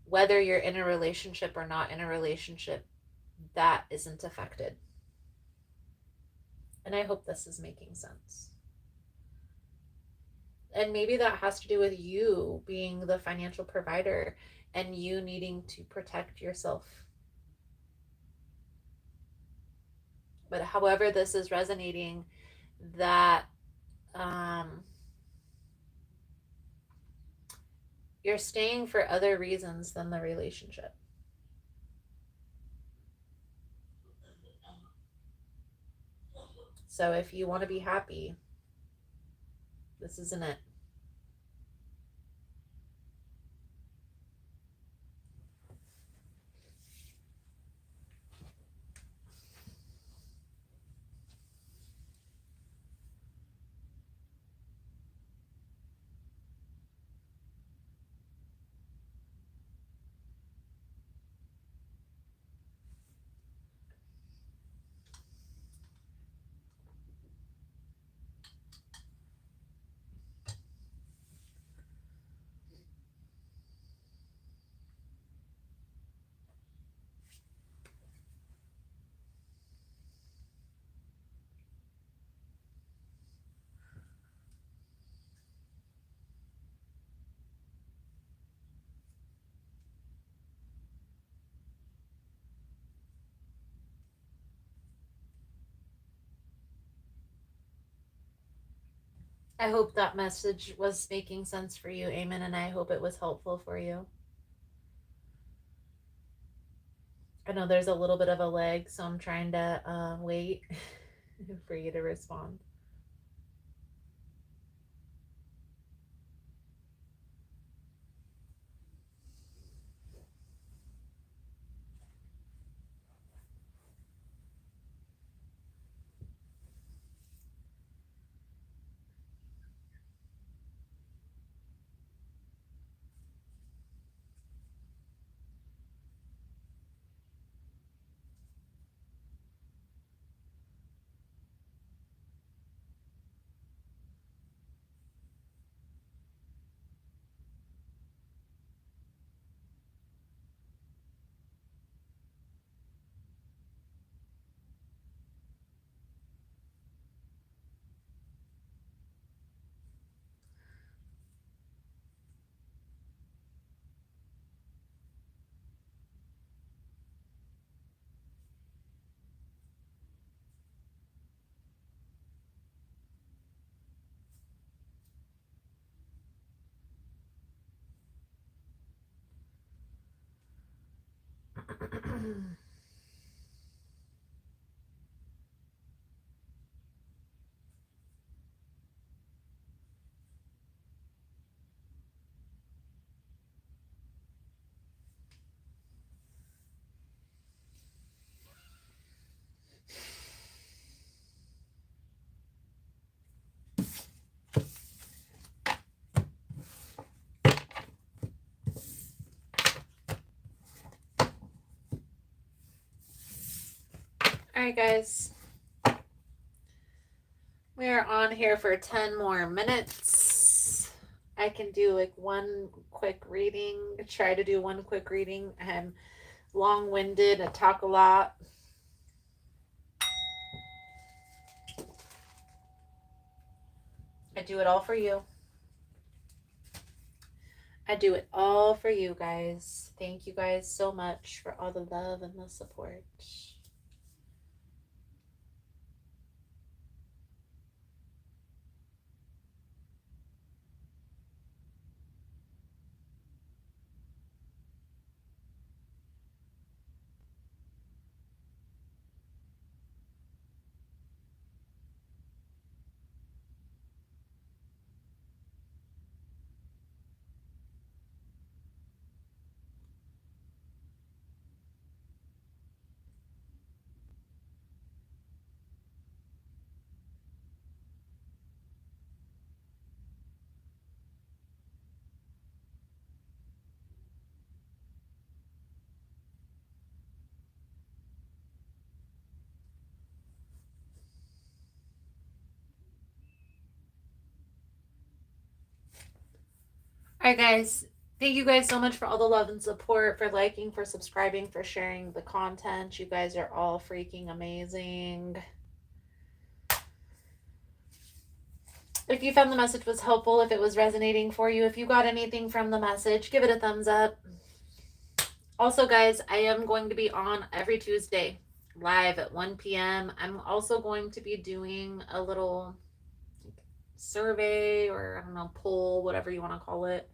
whether you're in a relationship or not in a relationship, that isn't affected. And I hope this is making sense. And maybe that has to do with you being the financial provider and you needing to protect yourself. But however this is resonating, that um, you're staying for other reasons than the relationship. So if you want to be happy, this isn't it. I hope that message was making sense for you, Amen, and I hope it was helpful for you. I know there's a little bit of a lag, so I'm trying to wait for you to respond. All right, guys. We are on here for 10 more minutes. I can do like one quick reading, try to do one quick reading. I'm long winded, I talk a lot. I do it all for you. I do it all for you guys. Thank you guys so much for all the love and the support. All right, guys. Thank you guys so much for all the love and support, for liking, for subscribing, for sharing the content. You guys are all freaking amazing. If you found the message was helpful, if it was resonating for you, if you got anything from the message, give it a thumbs up. Also, guys, I am going to be on every Tuesday live at 1 p.m. I'm also going to be doing a little survey, or I don't know, poll, whatever you want to call it,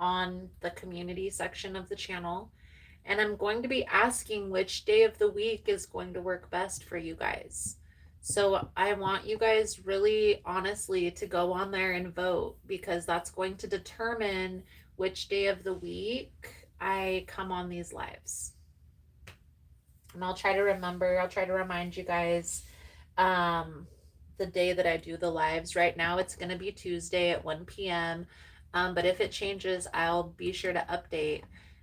on the community section of the channel. And I'm going to be asking which day of the week is going to work best for you guys. So I want you guys really honestly to go on there and vote, because that's going to determine which day of the week I come on these lives. And I'll try to remind you guys the day that I do the lives. Right now it's going to be Tuesday at 1 p.m. But if it changes, I'll be sure to update.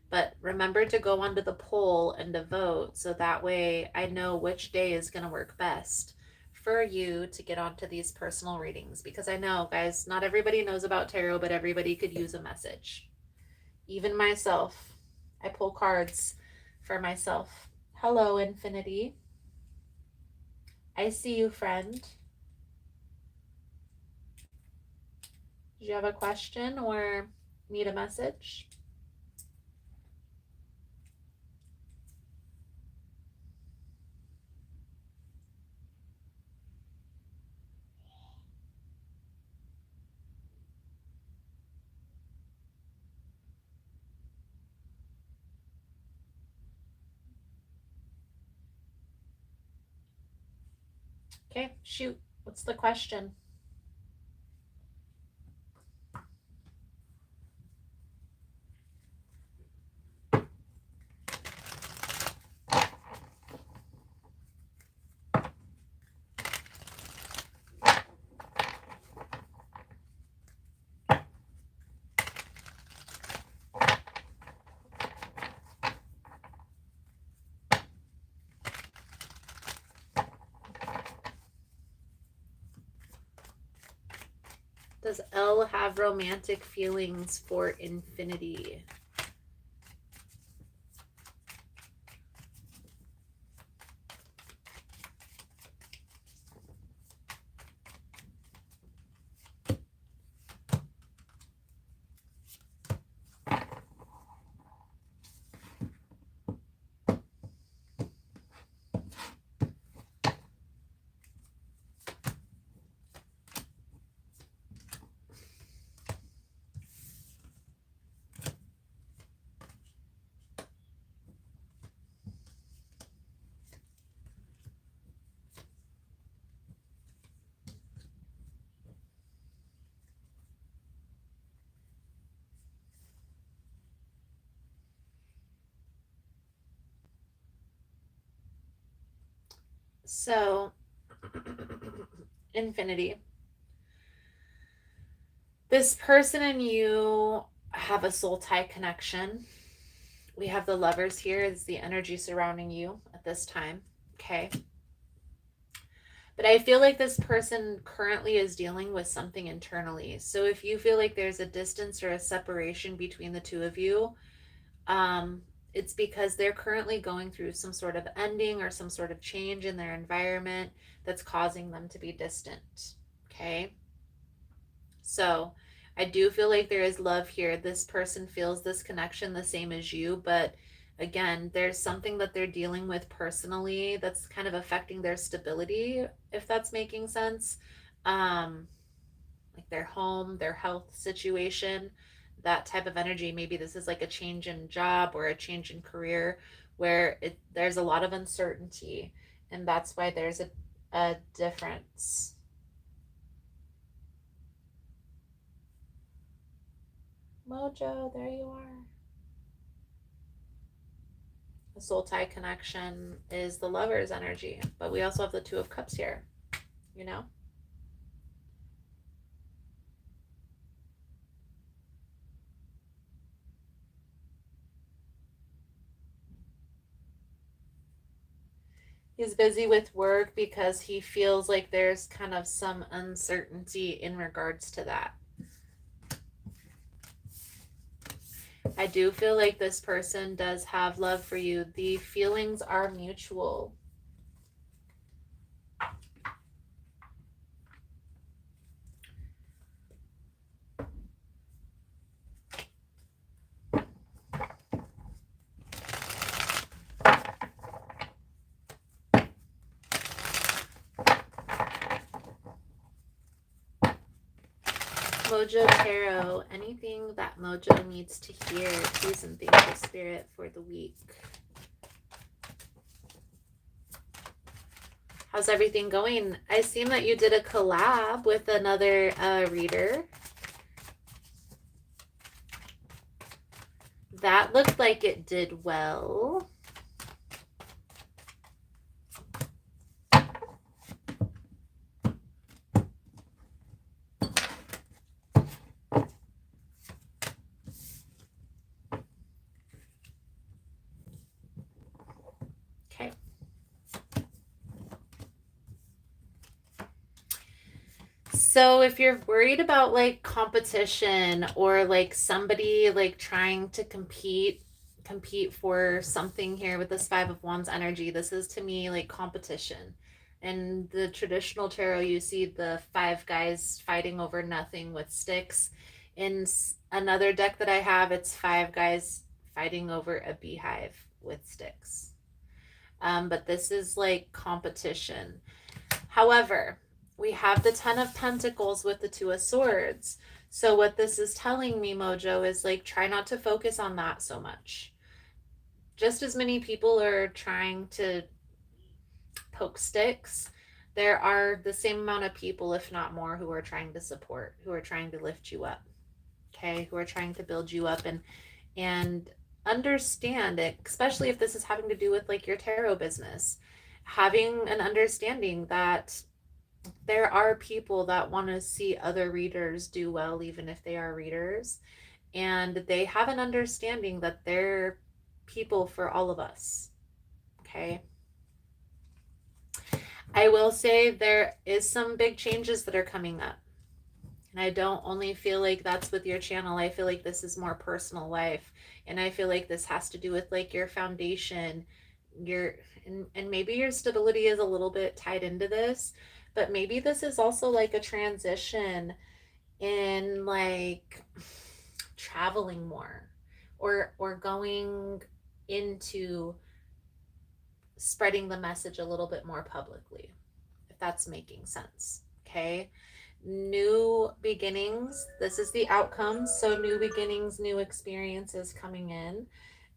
But remember to go onto the poll and to vote, so that way I know which day is going to work best for you to get onto these personal readings. Because I know, guys, not everybody knows about tarot, but everybody could use a message. Even myself. I pull cards for myself. Hello, Infinity. I see you, friend. Did you have a question or need a message? Okay, shoot. What's the question? Does Elle have romantic feelings for Infinity? So, Infinity. This person and you have a soul tie connection. We have the Lovers here as the energy surrounding you at this time. Okay. But I feel like this person currently is dealing with something internally. So if you feel like there's a distance or a separation between the two of you, it's because they're currently going through some sort of ending or some sort of change in their environment that's causing them to be distant. Okay. So I do feel like there is love here. This person feels this connection the same as you, but again, there's something that they're dealing with personally that's kind of affecting their stability, if that's making sense. Um, like their home, their health situation, that type of energy. Maybe this is like a change in job or a change in career where there's a lot of uncertainty, and that's why there's a difference. Mojo, there you are. The soul tie connection is the lover's energy, but we also have the Two of Cups here, you know? He's busy with work because he feels like there's kind of some uncertainty in regards to that. I do feel like this person does have love for you. The feelings are mutual. Mojo Tarot, anything that Mojo needs to hear, please and thank you, Spirit, for the week. How's everything going? I seen that you did a collab with another reader. That looked like it did well. Okay. So if you're worried about like competition or like somebody like trying to compete for something here with this Five of Wands energy, this is to me like competition. In the traditional tarot, you see the five guys fighting over nothing with sticks. In another deck that I have, it's five guys fighting over a beehive with sticks. But this is like competition. However, we have the Ten of Pentacles with the Two of Swords. So what this is telling me, Mojo, is like try not to focus on that so much. Just as many people are trying to poke sticks, there are the same amount of people, if not more, who are trying to support, who are trying to lift you up. Okay, who are trying to build you up and understand it, especially if this is having to do with like your tarot business. Having an understanding that there are people that want to see other readers do well, even if they are readers, and they have an understanding that they're people for all of us. Okay. I will say there is some big changes that are coming up. And I don't only feel like that's with your channel. I feel like this is more personal life. And I feel like this has to do with like your foundation, your and maybe your stability is a little bit tied into this, but maybe this is also like a transition in like traveling more or going into spreading the message a little bit more publicly, if that's making sense. Okay. New beginnings. This is the outcome. So new beginnings, new experiences coming in.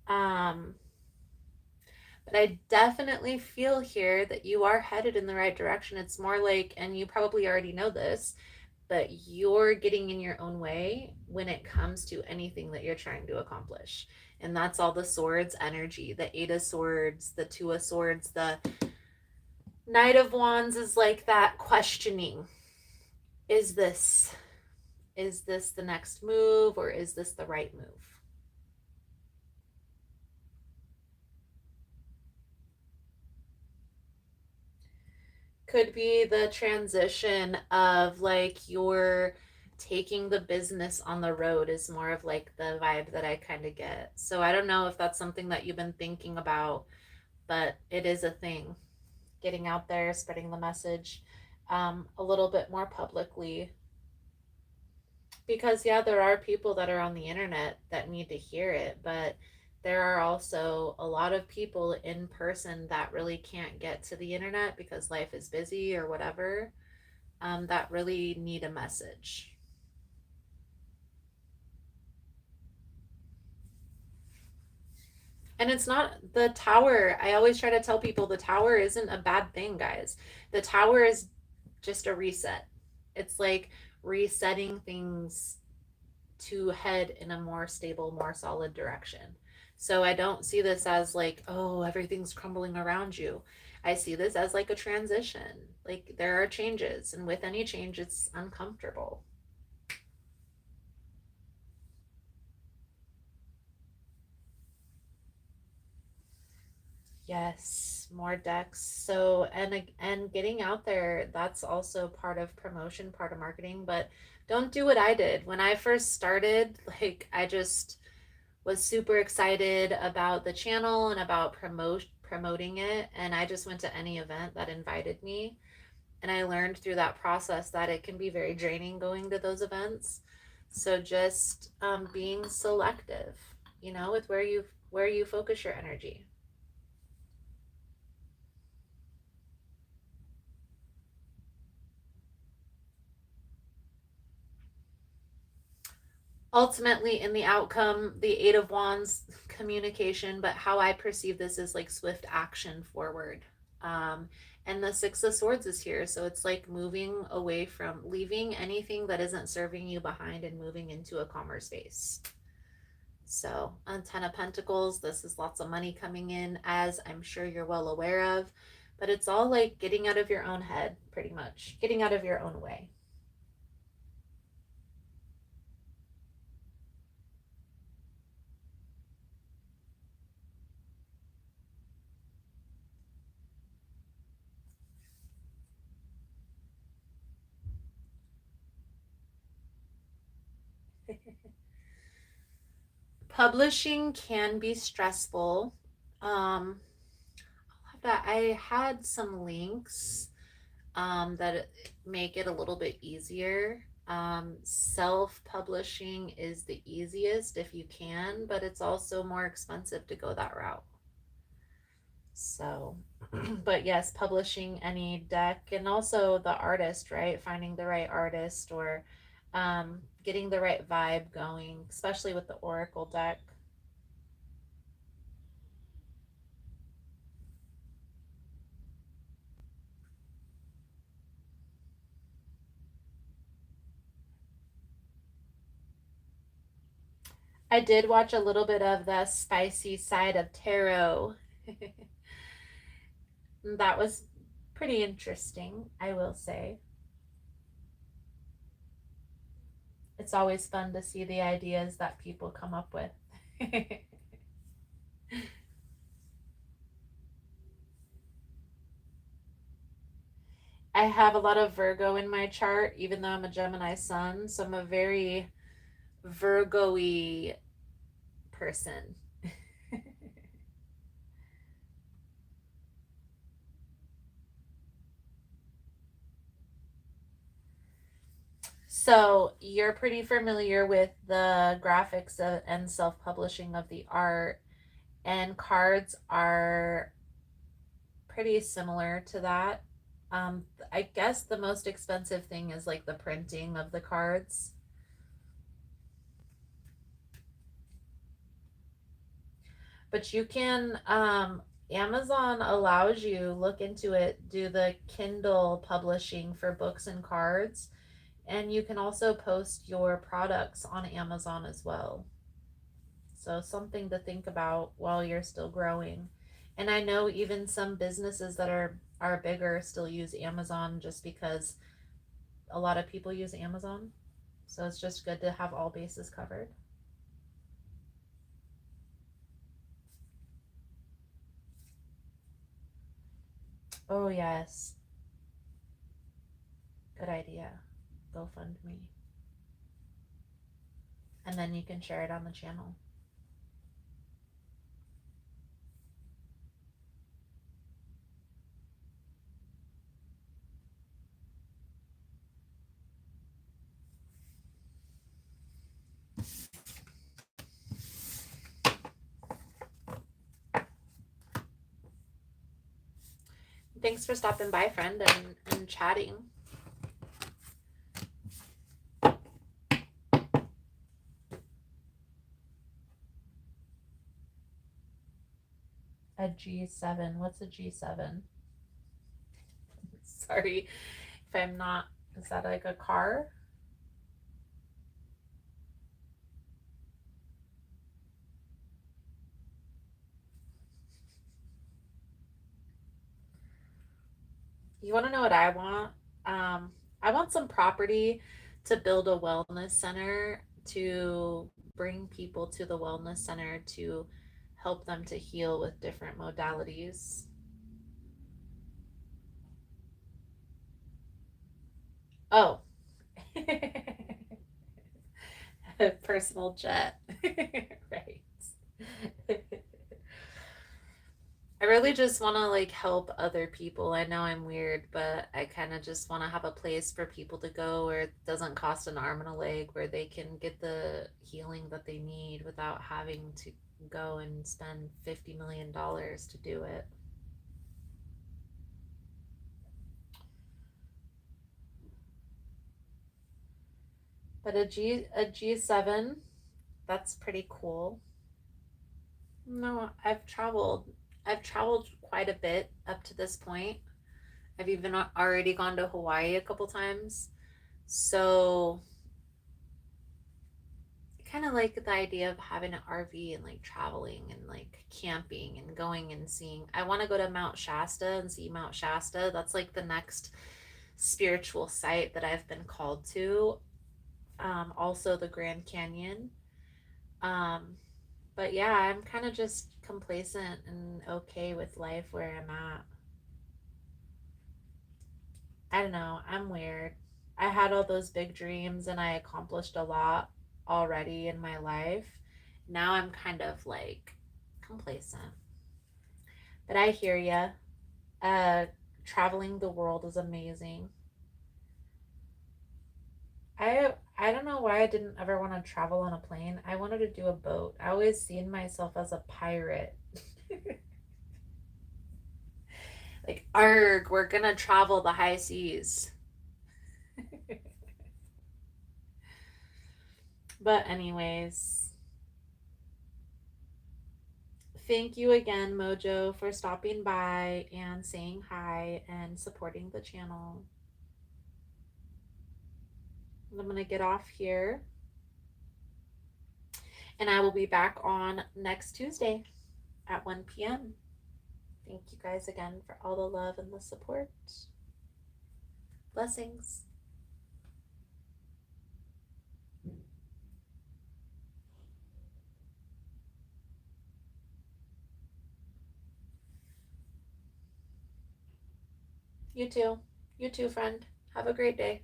But I definitely feel here that you are headed in the right direction. It's more like, and you probably already know this, but you're getting in your own way when it comes to anything that you're trying to accomplish. And that's all the swords energy, the Eight of Swords, the Two of Swords, the Knight of Wands is like that questioning. Is this the next move or is this the right move? Could be the transition of like you're taking the business on the road is more of like the vibe that I kind of get. So I don't know if that's something that you've been thinking about, but it is a thing. Getting out there, spreading the message a little bit more publicly. Because, yeah, there are people that are on the internet that need to hear it, but there are also a lot of people in person that really can't get to the internet because life is busy or whatever, that really need a message. And it's not the tower. I always try to tell people the tower isn't a bad thing, guys. The tower is just a reset. It's like resetting things to head in a more stable, more solid direction. So I don't see this as like, oh, everything's crumbling around you. I see this as like a transition. Like there are changes, and with any change, it's uncomfortable. Yes, more decks. So and getting out there, that's also part of promotion, part of marketing, but don't do what I did. When I first started, like I just was super excited about the channel and about promoting it, and I just went to any event that invited me, and I learned through that process that it can be very draining going to those events. So just being selective, with where you focus your energy. Ultimately, in the outcome, the Eight of Wands, communication, but how I perceive this is like swift action forward. um, and the Six of Swords is here, so it's like moving away from leaving anything that isn't serving you behind and moving into a calmer space. So on Ten of Pentacles, this is lots of money coming in, as I'm sure you're well aware of, but it's all like getting out of your own head, pretty much getting out of your own way. Publishing can be stressful. Um, that I had some links that make it a little bit easier. Self publishing is the easiest if you can, but it's also more expensive to go that route. So, but yes, publishing any deck, and also the artist, right? Finding the right artist, or getting the right vibe going, especially with the Oracle deck. I did watch a little bit of the spicy side of tarot. That was pretty interesting, I will say. It's always fun to see the ideas that people come up with. I have a lot of Virgo in my chart, even though I'm a Gemini sun, so I'm a very Virgo-y person. So you're pretty familiar with the graphics and self-publishing of the art, and cards are pretty similar to that. I guess the most expensive thing is like the printing of the cards. But you can, Amazon allows you, look into it, do the Kindle publishing for books and cards. And you can also post your products on Amazon as well. So something to think about while you're still growing. And I know even some businesses that are bigger still use Amazon, just because a lot of people use Amazon. So it's just good to have all bases covered. Oh, yes. Good idea. GoFundMe. And then you can share it on the channel. Thanks for stopping by, friend, and chatting. A G7. What's a G7? Sorry if I'm not. Is that like a car? You want to know what I want? I want some property to build a wellness center to bring people to the wellness center to help them to heal with different modalities. Oh, a personal jet. Right. I really just want to like help other people. I know I'm weird, but I kind of just want to have a place for people to go where it doesn't cost an arm and a leg, where they can get the healing that they need without having to go and spend $50 million to do it. But a G7, that's pretty cool. No, I've traveled quite a bit up to this point. I've even already gone to Hawaii a couple times. So I kind of like the idea of having an RV and like traveling and like camping and going and seeing. I want to go to Mount Shasta and see Mount Shasta. That's like the next spiritual site that I've been called to. Also the Grand Canyon. Um, but yeah, I'm kind of just complacent and okay with life where I'm at. I don't know. I'm weird. I had all those big dreams and I accomplished a lot already in my life. Now I'm kind of like complacent. But I hear ya. Traveling the world is amazing. I don't know why I didn't ever want to travel on a plane. I wanted to do a boat. I always seen myself as a pirate. Like, arg, we're gonna travel the high seas. But anyways, thank you again, Mojo, for stopping by and saying hi and supporting the channel. I'm going to get off here and I will be back on next Tuesday at 1 p.m. Thank you guys again for all the love and the support. Blessings. You too. You too, friend. Have a great day.